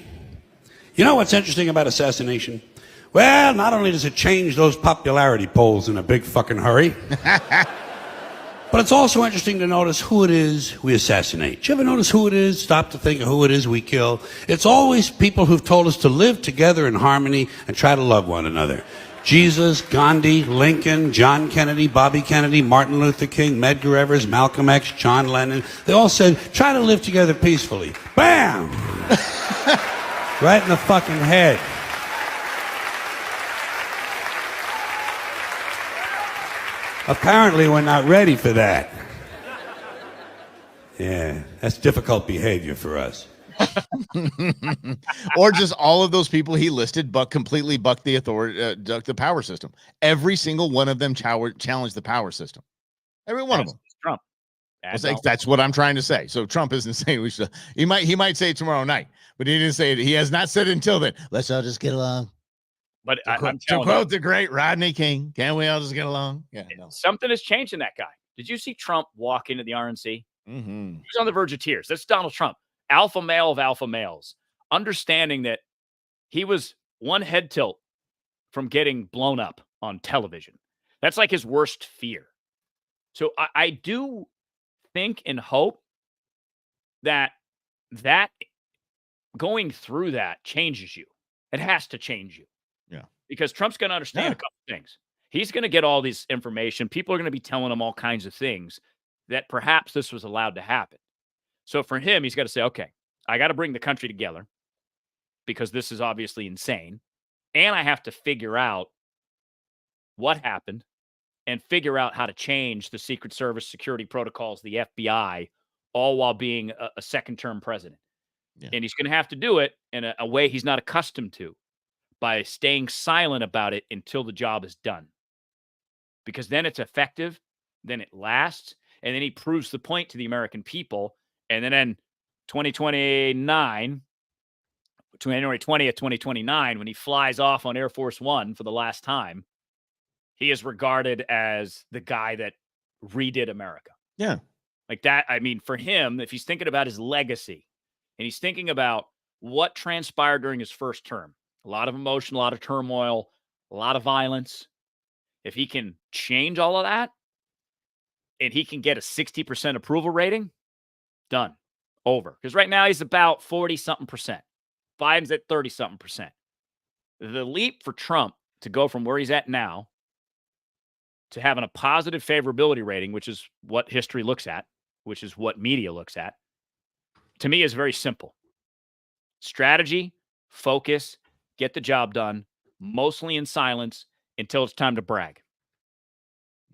You know what's interesting about assassination? Well, not only does it change those popularity polls in a big fucking hurry, but it's also interesting to notice who it is we assassinate. Do you ever notice who it is? Stop to think of who it is we kill. It's always people who've told us to live together in harmony and try to love one another. Jesus, Gandhi, Lincoln, John Kennedy, Bobby Kennedy, Martin Luther King, Medgar Evers, Malcolm X, John Lennon. They all said, try to live together peacefully. Bam! Right in the fucking head. Apparently, we're not ready for that. Yeah, that's difficult behavior for us. Or just all of those people he listed, but completely bucked the authority, the power system. Every single one of them challenged the power system. Every one of them. Trump. That's what I'm trying to say. So Trump isn't saying we should. He might say it tomorrow night, but he didn't say it. He has not said it until then. Let's all just get along. But to quote the great Rodney King, "Can't we all just get along?" Yeah, no. Something has changed in that guy. Did you see Trump walk into the RNC? Mm-hmm. He was on the verge of tears. That's Donald Trump, alpha male of alpha males, understanding that he was one head tilt from getting blown up on television. That's like his worst fear. So I do think and hope that going through that changes you. It has to change you. Yeah. Because Trump's going to understand a couple things. He's going to get all this information. People are going to be telling him all kinds of things that perhaps this was allowed to happen. So for him, he's got to say, okay, I got to bring the country together because this is obviously insane. And I have to figure out what happened and figure out how to change the Secret Service security protocols, the FBI, all while being a second-term president. Yeah. And he's going to have to do it in a way he's not accustomed to by staying silent about it until the job is done. Because then it's effective, then it lasts, and then he proves the point to the American people. And then in 2029, January 20th, 2029, when he flies off on Air Force One for the last time, he is regarded as the guy that redid America. Yeah. Like that. I mean, for him, if he's thinking about his legacy and he's thinking about what transpired during his first term, a lot of emotion, a lot of turmoil, a lot of violence. If he can change all of that and he can get a 60% approval rating, done. Over. Because right now he's about 40-something%. Biden's at 30-something%. The leap for Trump to go from where he's at now to having a positive favorability rating, which is what history looks at, which is what media looks at, to me is very simple. Strategy, focus, get the job done, mostly in silence until it's time to brag.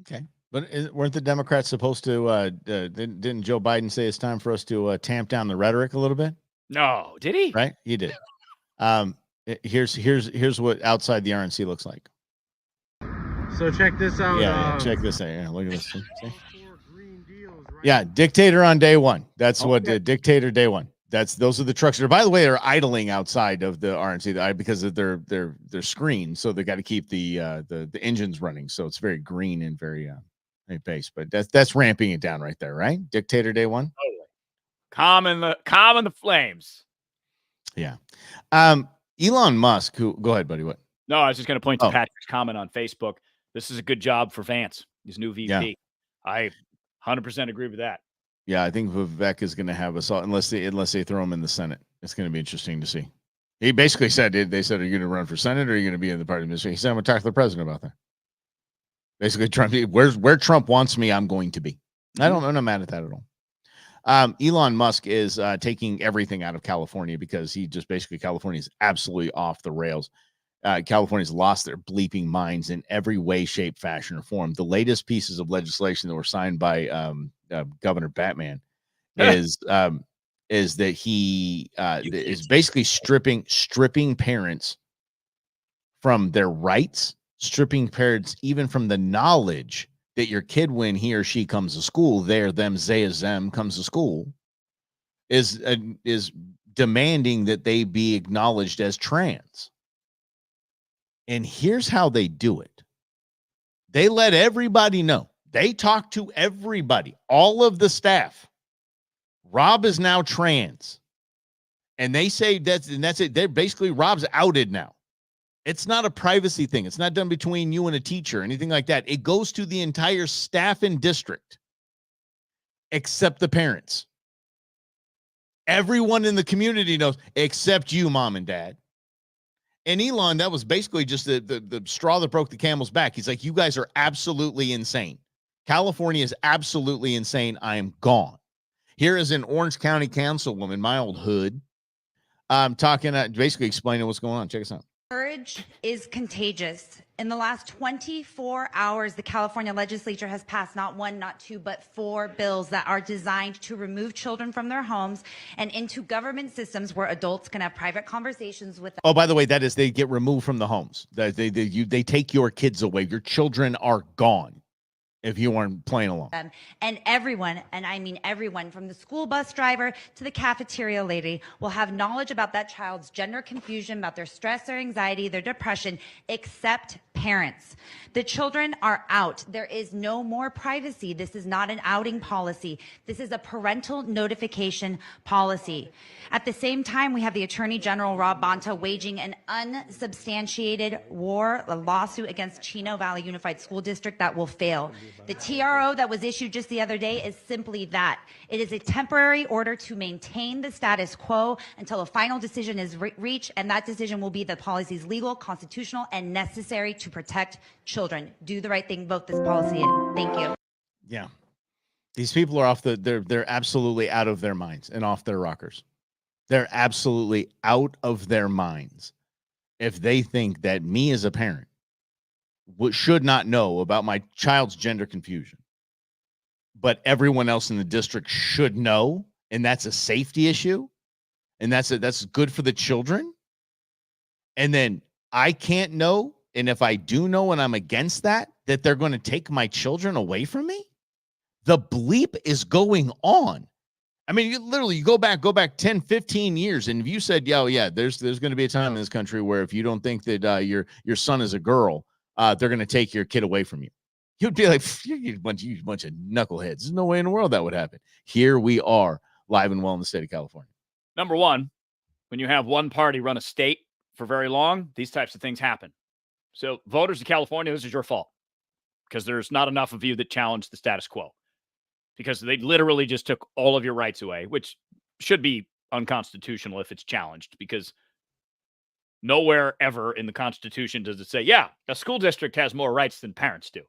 Okay. But weren't the Democrats supposed to, didn't Joe Biden say it's time for us to tamp down the rhetoric a little bit? No, did he? Right? He did. Here's what outside the RNC looks like. So check this out. Yeah, check this out. Yeah, look at this. See? Yeah, dictator on day one. That's what dictator day one. Those are the trucks that are, by the way, are idling outside of the RNC because of their screen. So they got to keep the engines running. So it's very green and very base. But that's ramping it down right there, right? Dictator day one. Totally. Calm the flames. Yeah. Elon Musk. Go ahead, buddy. What? No, I was just going to point to Patrick's comment on Facebook. This is a good job for Vance, his new VP. Yeah. I 100% agree with that. Yeah, I think Vivek is going to have assault unless they throw him in the Senate. It's going to be interesting to see. He basically said, they said, are you going to run for Senate or are you going to be in the party administration? He said, I'm going to talk to the president about that. Basically, Trump, where Trump wants me, I'm going to be. I'm not mad at that at all. Elon Musk is taking everything out of California because California is absolutely off the rails. California's lost their bleeping minds in every way, shape, fashion, or form. The latest pieces of legislation that were signed by Governor Batman is that he is basically stripping parents from their rights, stripping parents even from the knowledge that your kid, when he or she comes to school, them comes to school, is demanding that they be acknowledged as trans. And here's how they do it. They let everybody know. They talk to everybody, all of the staff. Rob is now trans. And they say that's it. They're basically, Rob's outed now. It's not a privacy thing. It's not done between you and a teacher or anything like that. It goes to the entire staff and district, except the parents. Everyone in the community knows, except you, mom and dad. And Elon, that was basically just the straw that broke the camel's back. He's like, you guys are absolutely insane. California is absolutely insane. I am gone. Here is an Orange County councilwoman, my old hood, talking, basically explaining what's going on. Check this out. Courage is contagious. In the last 24 hours, the California legislature has passed not one, not two, but 4 bills that are designed to remove children from their homes and into government systems where adults can have private conversations with them. Oh, by the way, that is, they get removed from the homes. They take your kids away. Your children are gone if you aren't playing along. And everyone, and I mean everyone, from the school bus driver to the cafeteria lady, will have knowledge about that child's gender confusion, about their stress, their anxiety, their depression, except parents. The children are out. There is no more privacy. This is not an outing policy. This is a parental notification policy. At the same time, we have the Attorney General, Rob Bonta, waging an unsubstantiated war, a lawsuit against Chino Valley Unified School District that will fail. The TRO that was issued just the other day is simply that. It is a temporary order to maintain the status quo until a final decision is reached, and that decision will be the policy's legal, constitutional, and necessary to protect children. Do the right thing, vote this policy in. Thank you. Yeah. These people are they're absolutely out of their minds and off their rockers. They're absolutely out of their minds if they think that me as a parent should not know about my child's gender confusion, but everyone else in the district should know, and that's a safety issue, and that's good for the children. And then I can't know, and if I do know and I'm against that they're going to take my children away from me. The bleep is going on. I mean, you go back 10, 15 years, and if you said, yeah, there's going to be a time in this country where if you don't think that your son is a girl, they're going to take your kid away from you, you'd be like, you bunch of knuckleheads. There's no way in the world that would happen. Here we are, live and well in the state of California. Number one, when you have one party run a state for very long, these types of things happen. So voters of California, this is your fault because there's not enough of you that challenge the status quo, because they literally just took all of your rights away, which should be unconstitutional if it's challenged, because nowhere ever in the Constitution does it say, yeah, a school district has more rights than parents do.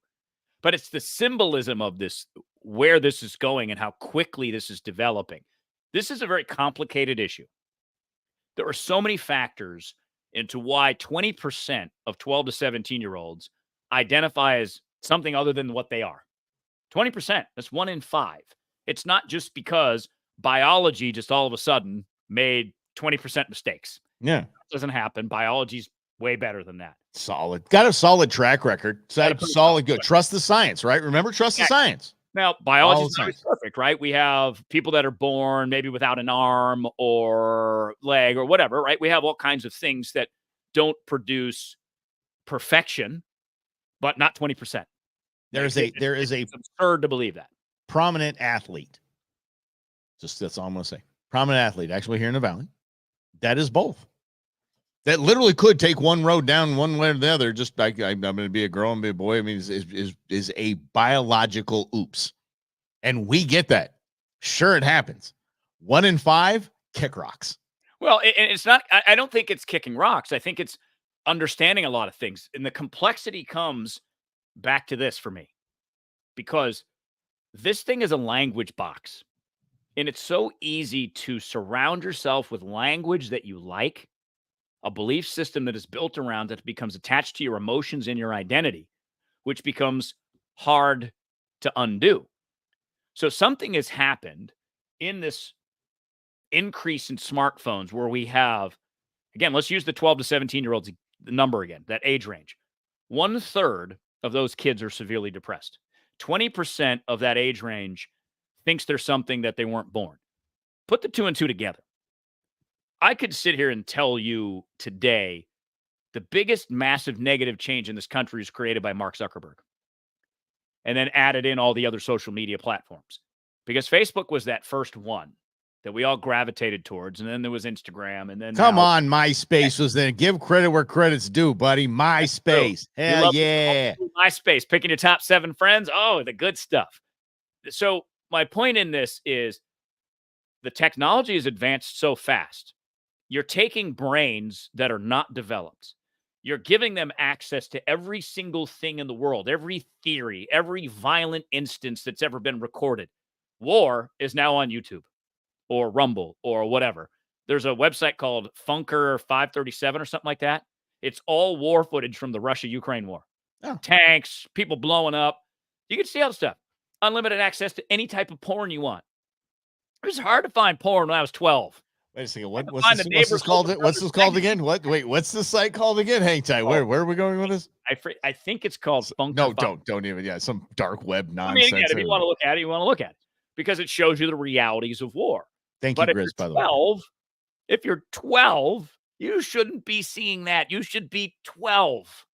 But it's the symbolism of this, where this is going and how quickly this is developing. This is a very complicated issue. There are so many factors into why 20% of 12 to 17-year-olds identify as something other than what they are. 20%, that's 1 in 5. It's not just because biology just all of a sudden made 20% mistakes. Yeah. That doesn't happen. Biology's way better than that. Solid. Got a solid track record. Solid, good. Trust the science, right? Remember, trust the science. Now, biology is not perfect, right? We have people that are born maybe without an arm or leg or whatever, right? We have all kinds of things that don't produce perfection, but not 20%. There is a it's absurd to believe that. Prominent athlete. That's all I'm going to say. Prominent athlete, actually here in the Valley. That is both. That literally could take one road down one way or the other. Just like I'm going to be a girl and be a boy. I mean, is a biological oops, and we get that. Sure, it happens. 1 in 5 kick rocks. Well, it's not. I don't think it's kicking rocks. I think it's understanding a lot of things, and the complexity comes back to this for me, because this thing is a language box, and it's so easy to surround yourself with language that you like, a belief system that is built around that becomes attached to your emotions and your identity, which becomes hard to undo. So something has happened in this increase in smartphones where we have, again, let's use the 12 to 17-year-olds number again, that age range. 1/3 of those kids are severely depressed. 20% of that age range thinks there's something that they weren't born. Put the 2 and 2 together. I could sit here and tell you today the biggest massive negative change in this country is created by Mark Zuckerberg. And then added in all the other social media platforms. Because Facebook was that first one that we all gravitated towards. And then there was Instagram. And then Come on, MySpace was there. Give credit where credit's due, buddy. MySpace. Hell yeah. MySpace, picking your top 7 friends. Oh, the good stuff. So my point in this is the technology has advanced so fast. You're taking brains that are not developed. You're giving them access to every single thing in the world, every theory, every violent instance that's ever been recorded. War is now on YouTube or Rumble or whatever. There's a website called Funker 537 or something like that. It's all war footage from the Russia-Ukraine war. Oh. Tanks, people blowing up. You can see all the stuff. Unlimited access to any type of porn you want. It was hard to find porn when I was 12. Wait a second. What's this called? What's this called again? Wait, what's the site called again? Hang tight. Where are we going with this? I think it's called Funker. No, don't even. Yeah, some dark web nonsense. I mean, again, if you want to look at it, you want to look at it because it shows you the realities of war. Thank you, Grizz, by the way. If you're 12, you shouldn't be seeing that. You should be 12.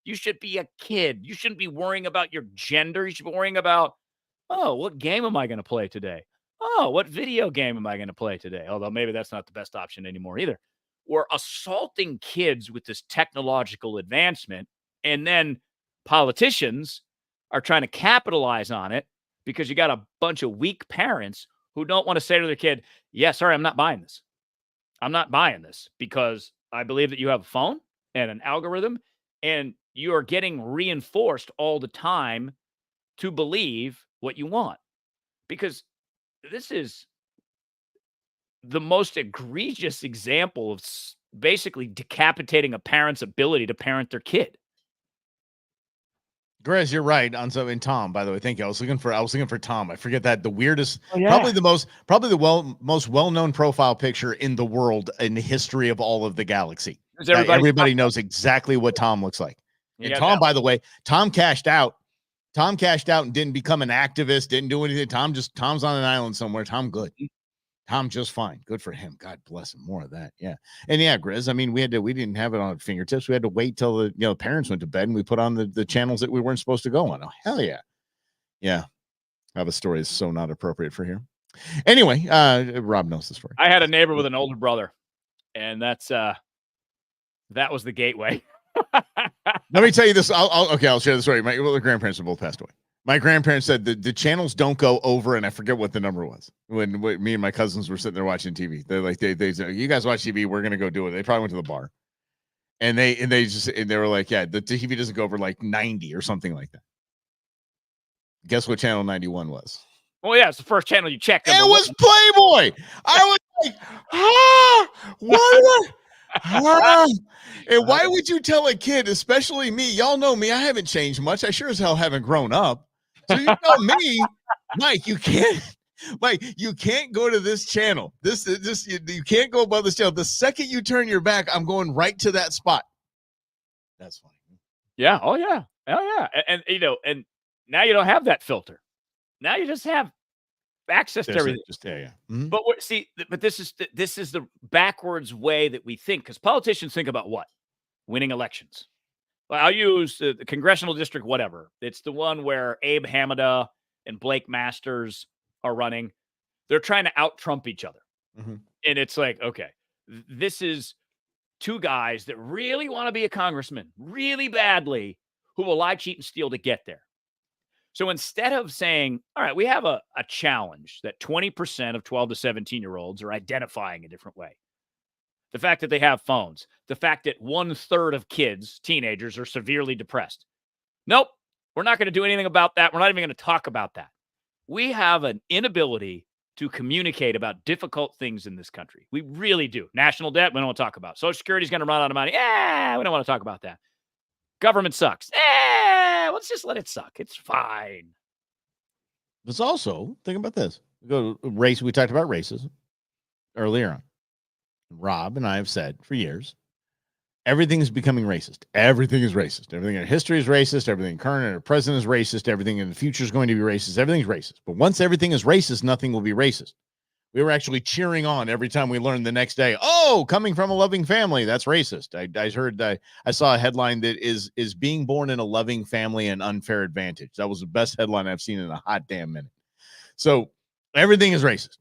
You should be a kid. You shouldn't be worrying about your gender. You should be worrying about, oh, what game am I going to play today? Oh, what video game am I going to play today? Although maybe that's not the best option anymore either. We're assaulting kids with this technological advancement, and then politicians are trying to capitalize on it because you got a bunch of weak parents who don't want to say to their kid, yeah, sorry, I'm not buying this. I'm not buying this because I believe that you have a phone and an algorithm, and you are getting reinforced all the time to believe what you want. Because this is the most egregious example of basically decapitating a parent's ability to parent their kid. Grizz, you're right on something. Tom, by the way, thank you. I was looking for Tom. I forget that the weirdest, probably the most well-known profile picture in the world in the history of all of the galaxy. Everybody knows exactly what Tom looks like. And Tom, by the way, Tom cashed out. Tom cashed out and didn't become an activist, didn't do anything. Tom's on an island somewhere. Tom good. Tom just fine. Good for him. God bless him. More of that. Yeah. And yeah, Grizz, I mean, we didn't have it on our fingertips. We had to wait till the parents went to bed and we put on the channels that we weren't supposed to go on. Oh, hell yeah. Yeah. I have a story that's so not appropriate for here. Anyway, Rob knows the story. I had a neighbor with an older brother, and that was the gateway. Let me tell you this. I'll share the story. My grandparents are both passed away. My grandparents said the channels don't go over, and I forget what the number was. When me and my cousins were sitting there watching TV, they're like, they said, "You guys watch TV. We're gonna go do it." They probably went to the bar, and they were like, "Yeah, the TV doesn't go over like 90 or something like that." Guess what channel 91 was? Well, yeah, it's the first channel you checked. It was Playboy. I was like, what? And why would you tell a kid, especially me? Y'all know me. I haven't changed much. I sure as hell haven't grown up. So you tell me, Mike, you can't go to this channel. You can't go above this channel. The second you turn your back, I'm going right to that spot. That's funny. Yeah. Oh yeah. Oh yeah. And now you don't have that filter. Now you just have access to everything. Mm-hmm. But this is the backwards way that we think, because politicians think about what? Winning elections. Well, I'll use the congressional district, whatever. It's the one where Abe Hamada and Blake Masters are running. They're trying to out-Trump each other. Mm-hmm. And it's like, okay, this is two guys that really want to be a congressman really badly, who will lie, cheat, and steal to get there. So instead of saying, all right, we have a challenge that 20% of 12 to 17-year-olds are identifying a different way. The fact that they have phones, the fact that 1/3 of kids, teenagers, are severely depressed. Nope, we're not going to do anything about that. We're not even going to talk about that. We have an inability to communicate about difficult things in this country. We really do. National debt, we don't want to talk about. Social Security is going to run out of money. We don't want to talk about that. Government sucks. Let's just let it suck. It's fine. There's also, think about this. We talked about racism earlier on. Rob and I have said for years, everything is becoming racist. Everything is racist. Everything in history is racist. Everything current and present is racist. Everything in the future is going to be racist. Everything's racist. But once everything is racist, nothing will be racist. We were actually cheering on every time we learned the next day. Oh, coming from a loving family, that's racist. I heard that. I saw a headline that is being born in a loving family an unfair advantage. That was the best headline I've seen in a hot damn minute. So everything is racist.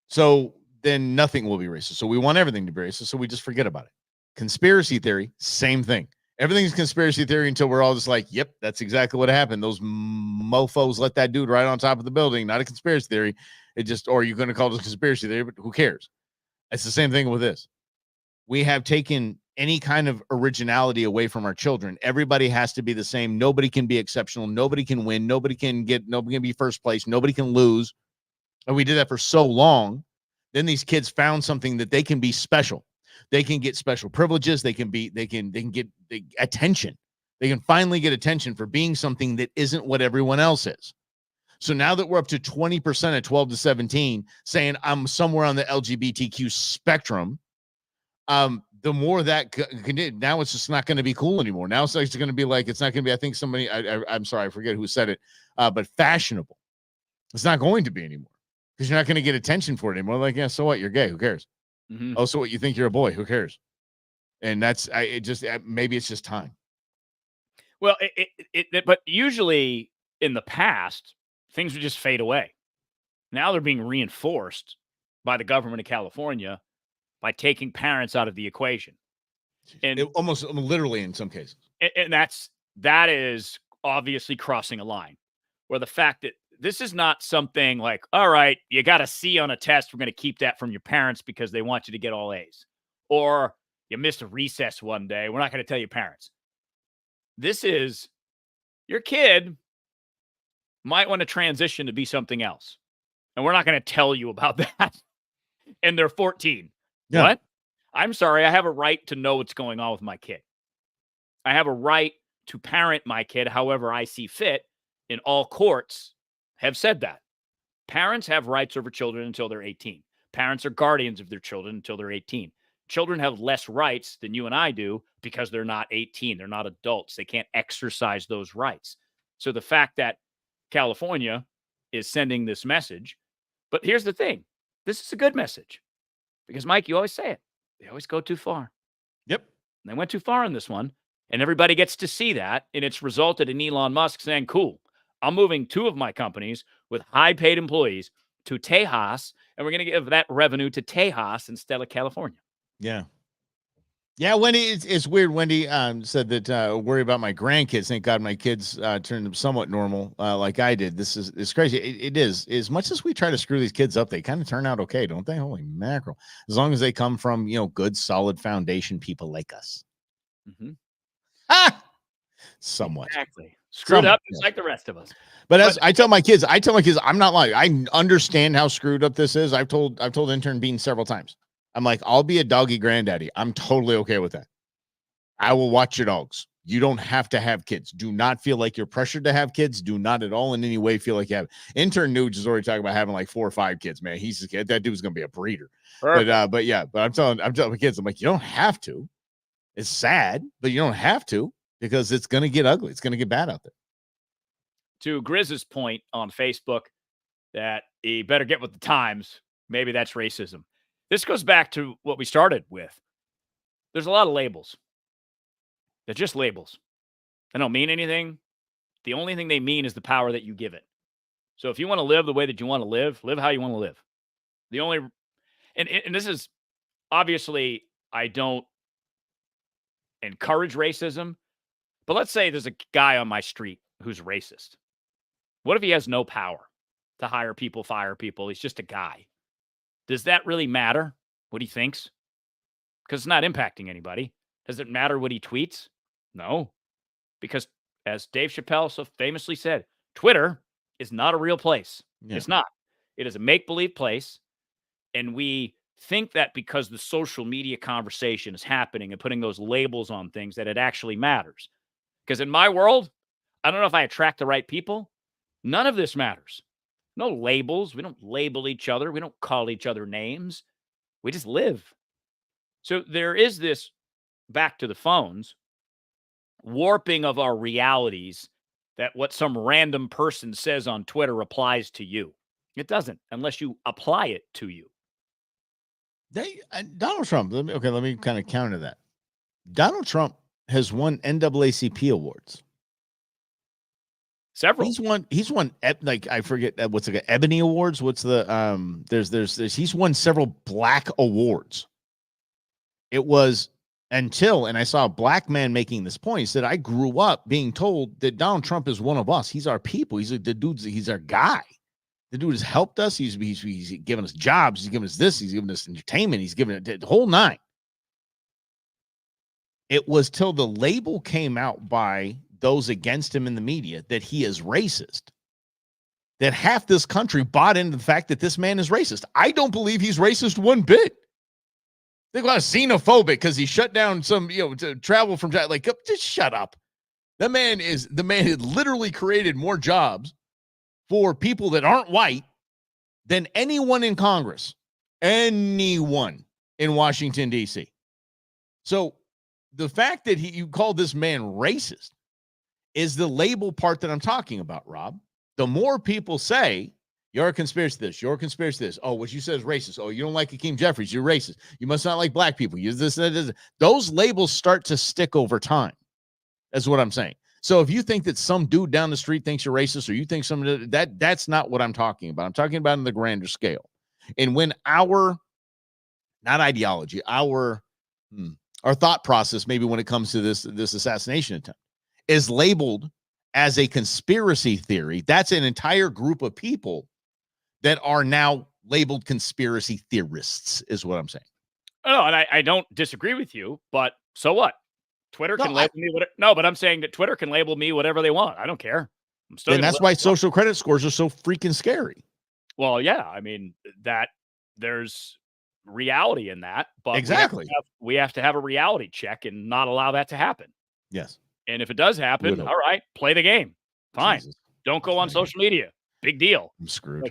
So then nothing will be racist. So we want everything to be racist. So we just forget about it. Conspiracy theory, same thing. Everything's conspiracy theory until we're all just like, yep, that's exactly what happened. Those mofos let that dude right on top of the building. Not a conspiracy theory. It just, or you're going to call it a conspiracy theory, but who cares? It's the same thing with this. We have taken any kind of originality away from our children. Everybody has to be the same. Nobody can be exceptional. Nobody can win. Nobody can be first place. Nobody can lose. And we did that for so long. Then these kids found something that they can be special. They can get special privileges. They can get attention. They can finally get attention for being something that isn't what everyone else is. So now that we're up to 20% at 12 to 17 saying I'm somewhere on the LGBTQ spectrum, the more that now it's just not going to be cool anymore. Now it's going to be like, it's not going to be, I think somebody, I'm sorry, I forget who said it, but fashionable. It's not going to be anymore because you're not going to get attention for it anymore. Like, yeah, so what? You're gay. Who cares? Mm-hmm. Oh, so what? You think you're a boy? Who cares? And that's, maybe it's just time. Well, but usually in the past, things would just fade away. Now they're being reinforced by the government of California by taking parents out of the equation. And almost literally in some cases. And that is obviously crossing a line where the fact that this is not something like, all right, you got a C on a test. We're going to keep that from your parents because they want you to get all A's. Or you missed a recess one day. We're not going to tell your parents. This is your kid might want to transition to be something else. And we're not going to tell you about that. And they're 14. Yeah. What? I'm sorry. I have a right to know what's going on with my kid. I have a right to parent my kid however I see fit. And all courts have said that. Parents have rights over children until they're 18. Parents are guardians of their children until they're 18. Children have less rights than you and I do because they're not 18. They're not adults. They can't exercise those rights. So the fact that California is sending this message, but here's the thing. This is a good message because, Mike, you always say it. They always go too far. Yep. And they went too far in this one, and everybody gets to see that, and it's resulted in Elon Musk saying, cool, I'm moving 2 of my companies with high-paid employees to Tejas, and we're going to give that revenue to Tejas instead of California. Yeah. Yeah, Wendy, it's weird. Wendy said that worry about my grandkids. Thank God my kids turned somewhat normal like I did. It's crazy. It is. As much as we try to screw these kids up, they kind of turn out okay, don't they? Holy mackerel. As long as they come from, good, solid foundation people like us. Mm-hmm. Somewhat. Exactly. Screwed up just like the rest of us. But as I tell my kids, I'm not lying. I understand how screwed up this is. I've told intern Bean several times. I'm like, I'll be a doggy granddaddy. I'm totally okay with that. I will watch your dogs. You don't have to have kids. Do not feel like you're pressured to have kids. Do not at all in any way feel like you have. Intern Nuge is already talking about having like 4 or 5 kids, man. That dude's going to be a breeder. But I'm telling my kids, I'm like, you don't have to. It's sad, but you don't have to because it's going to get ugly. It's going to get bad out there. To Grizz's point on Facebook that he better get with the times. Maybe that's racism. This goes back to what we started with. There's a lot of labels. They're just labels. They don't mean anything. The only thing they mean is the power that you give it. So if you want to live the way that you want to live how you want to live. And this is obviously, I don't encourage racism, but let's say there's a guy on my street who's racist. What if he has no power to hire people, fire people? He's just a guy. Does that really matter what he thinks? Because it's not impacting anybody. Does it matter what he tweets? No. Because as Dave Chappelle so famously said, Twitter is not a real place. Yeah. It's not. It is a make-believe place. And we think that because the social media conversation is happening and putting those labels on things that it actually matters. Because in my world, I don't know if I attract the right people. None of this matters. No labels. We don't label each other. We don't call each other names. We just live. So there is this, back to the phones, warping of our realities that what some random person says on Twitter applies to you. It doesn't, unless you apply it to you. Donald Trump. Let me kind of counter that. Donald Trump has won NAACP awards. Several. He's won like I forget what's like Ebony Awards. What's the there's he's won several black awards. It was until, and I saw a black man making this point. He said, I grew up being told that Donald Trump is one of us. He's our people. He's the dude. He's our guy. The dude has helped us. He's given us jobs. He's given us this. He's given us entertainment. He's given it the whole nine. It was till the label came out by those against him in the media that he is racist, that half this country bought into the fact that this man is racist. I don't believe he's racist one bit. They got xenophobic because he shut down some, to travel from, like, just shut up. The man had literally created more jobs for people that aren't white than anyone in Congress, anyone in Washington, D.C. So the fact that you call this man racist is the label part that I'm talking about, Rob. The more people say, you're a conspiracy this, you're a conspiracy this. Oh, what you said is racist. Oh, you don't like Hakeem Jeffries, you're racist. You must not like black people. You this, that, this. Those labels start to stick over time. That's what I'm saying. So if you think that some dude down the street thinks you're racist, or you think that's not what I'm talking about. I'm talking about on the grander scale. And when our, not ideology, our thought process, maybe when it comes to this assassination attempt, is labeled as a conspiracy theory, that's an entire group of people that are now labeled conspiracy theorists, is what I'm saying. Oh, and I don't disagree with you, but so what? Twitter can label me whatever. No, but I'm saying that Twitter can label me whatever they want. I don't care. I'm still. And that's why social credit scores are so freaking scary. Well, yeah, I mean that there's reality in that, but exactly we have to have a reality check and not allow that to happen. Yes. And if it does happen, all right, play the game. Fine. Jesus. Don't go on social media. Big deal. I'm screwed.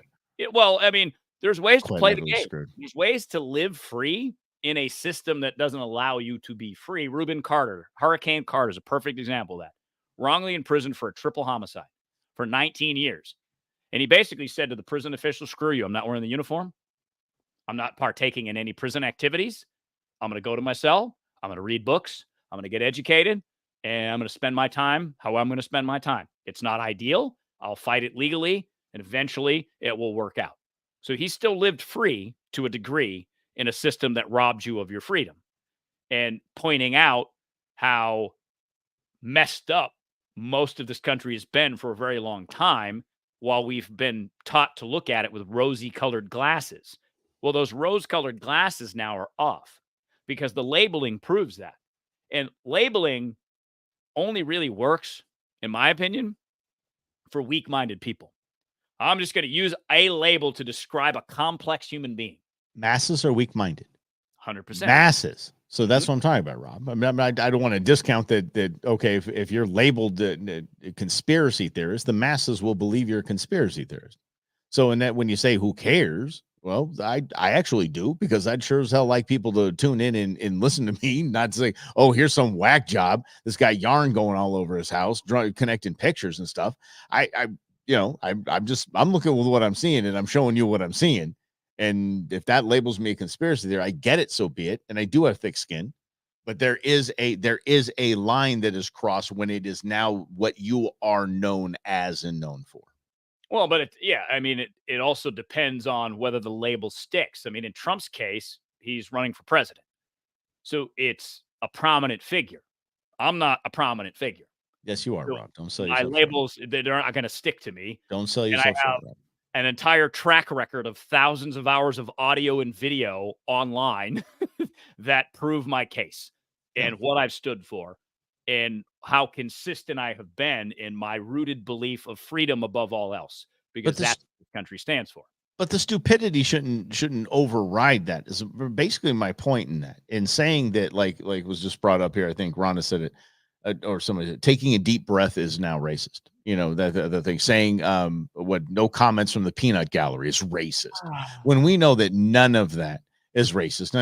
Well, I mean, there's ways to play the game. Screwed. There's ways to live free in a system that doesn't allow you to be free. Reuben Carter, Hurricane Carter is a perfect example of that. Wrongly in prison for a triple homicide for 19 years. And he basically said to the prison official, screw you. I'm not wearing the uniform. I'm not partaking in any prison activities. I'm going to go to my cell. I'm going to read books. I'm going to get educated. And I'm going to spend my time how I'm going to spend my time. It's not ideal. I'll fight it legally. And eventually it will work out. So he still lived free to a degree in a system that robbed you of your freedom, and pointing out how messed up most of this country has been for a very long time, while we've been taught to look at it with rosy colored glasses. Well, those rose colored glasses now are off because the labeling proves that. And labeling only really works, in my opinion, for weak-minded people. I'm just going to use a label to describe a complex human being. Masses are weak-minded. 100%. Masses. So that's what I'm talking about, Rob. I mean, I don't want to discount that. Okay, if you're labeled a conspiracy theorist, the masses will believe you're a conspiracy theorist. So in that, when you say who cares, well, I actually do, because I'd sure as hell like people to tune in and listen to me, not say, oh, here's some whack job. This guy yarn going all over his house, connecting pictures and stuff. I'm looking with what I'm seeing, and I'm showing you what I'm seeing. And if that labels me a conspiracy theory, I get it, so be it. And I do have thick skin, but there is a line that is crossed when it is now what you are known as and known for. Well, but it also depends on whether the label sticks. I mean, in Trump's case, he's running for president. So it's a prominent figure. I'm not a prominent figure. Yes, you are, So Rob. Don't sell my yourself. labels, they're not going to stick to me. Don't sell And yourself. I have an entire track record of thousands of hours of audio and video online that prove my case and what I've stood for and how consistent I have been in my rooted belief of freedom above all else, because that's what the country stands for. But the stupidity shouldn't override that. Is basically my point in that. In saying that, like was just brought up here, I think Rhonda said it, or somebody said, taking a deep breath is now racist. You know, that the thing saying no comments from the peanut gallery is racist, when we know that none of that is racist.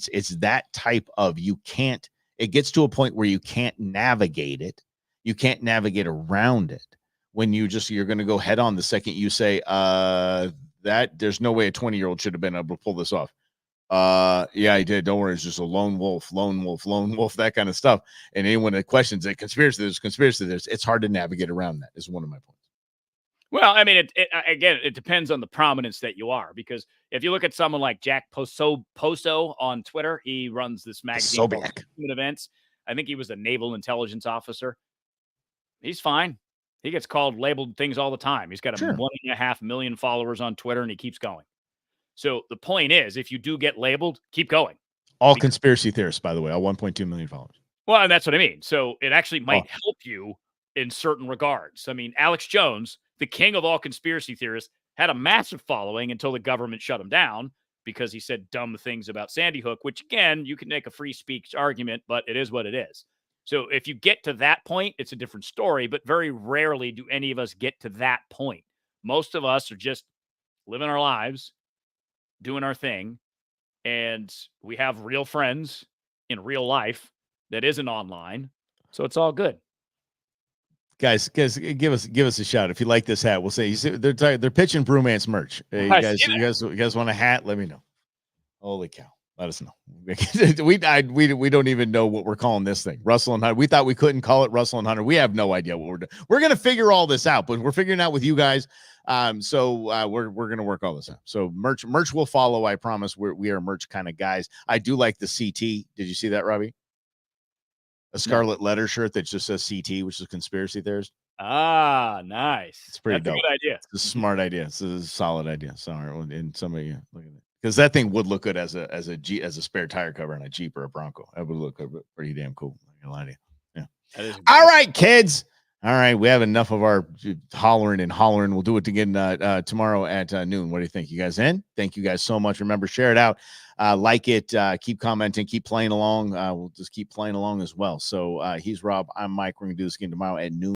It's that type of, you can't. It gets to a point where you can't navigate it. You can't navigate around it when you're going to go head on the second you say that there's no way a 20-year-old should have been able to pull this off. Yeah, I did. Don't worry. It's just a lone wolf, that kind of stuff. And anyone that questions it, conspiracy, it's hard to navigate around that, is one of my points. Well, I mean, it depends on the prominence that you are, because if you look at someone like Jack Poso on Twitter, he runs this magazine called Human Events. I think he was a naval intelligence officer. He's fine. He gets labeled things all the time. He's got 1.5 million followers on Twitter, and he keeps going. So the point is, if you do get labeled, keep going. All conspiracy theorists, by the way, all 1.2 million followers. Well, and that's what I mean. So it actually might help you in certain regards. I mean, Alex Jones, the king of all conspiracy theorists, had a massive following until the government shut him down because he said dumb things about Sandy Hook, which, again, you can make a free speech argument, but it is what it is. So if you get to that point, it's a different story, but very rarely do any of us get to that point. Most of us are just living our lives, doing our thing, and we have real friends in real life that isn't online, so it's all good. Guys, give us a shout if you like this hat. We'll say they're pitching Bromance merch. Hey, you guys want a hat? Let me know. Holy cow! Let us know. we don't even know what we're calling this thing. Russell and Hunter. We thought we couldn't call it Russell and Hunter. We have no idea what we're doing. We're gonna figure all this out, but we're figuring out with you guys. So we're gonna work all this out. So merch will follow. I promise. We are merch kind of guys. I do like the CT. Did you see that, Robbie? A scarlet letter shirt that just says CT, which is conspiracy theorist. Ah, nice. It's pretty dope. A good idea. It's a smart idea. It's a solid idea. Sorry, and somebody look at it, because that thing would look good as a spare tire cover on a Jeep or a Bronco. That would look pretty damn cool. I'm not gonna lie to you. Yeah. All right, kids. All right, we have enough of our hollering and hollering. We'll do it again tomorrow at noon. What do you think? You guys in? Thank you guys so much. Remember, share it out. Like it, keep commenting, keep playing along. We'll just keep playing along as well. So he's Rob. I'm Mike. We're going to do this again tomorrow at noon.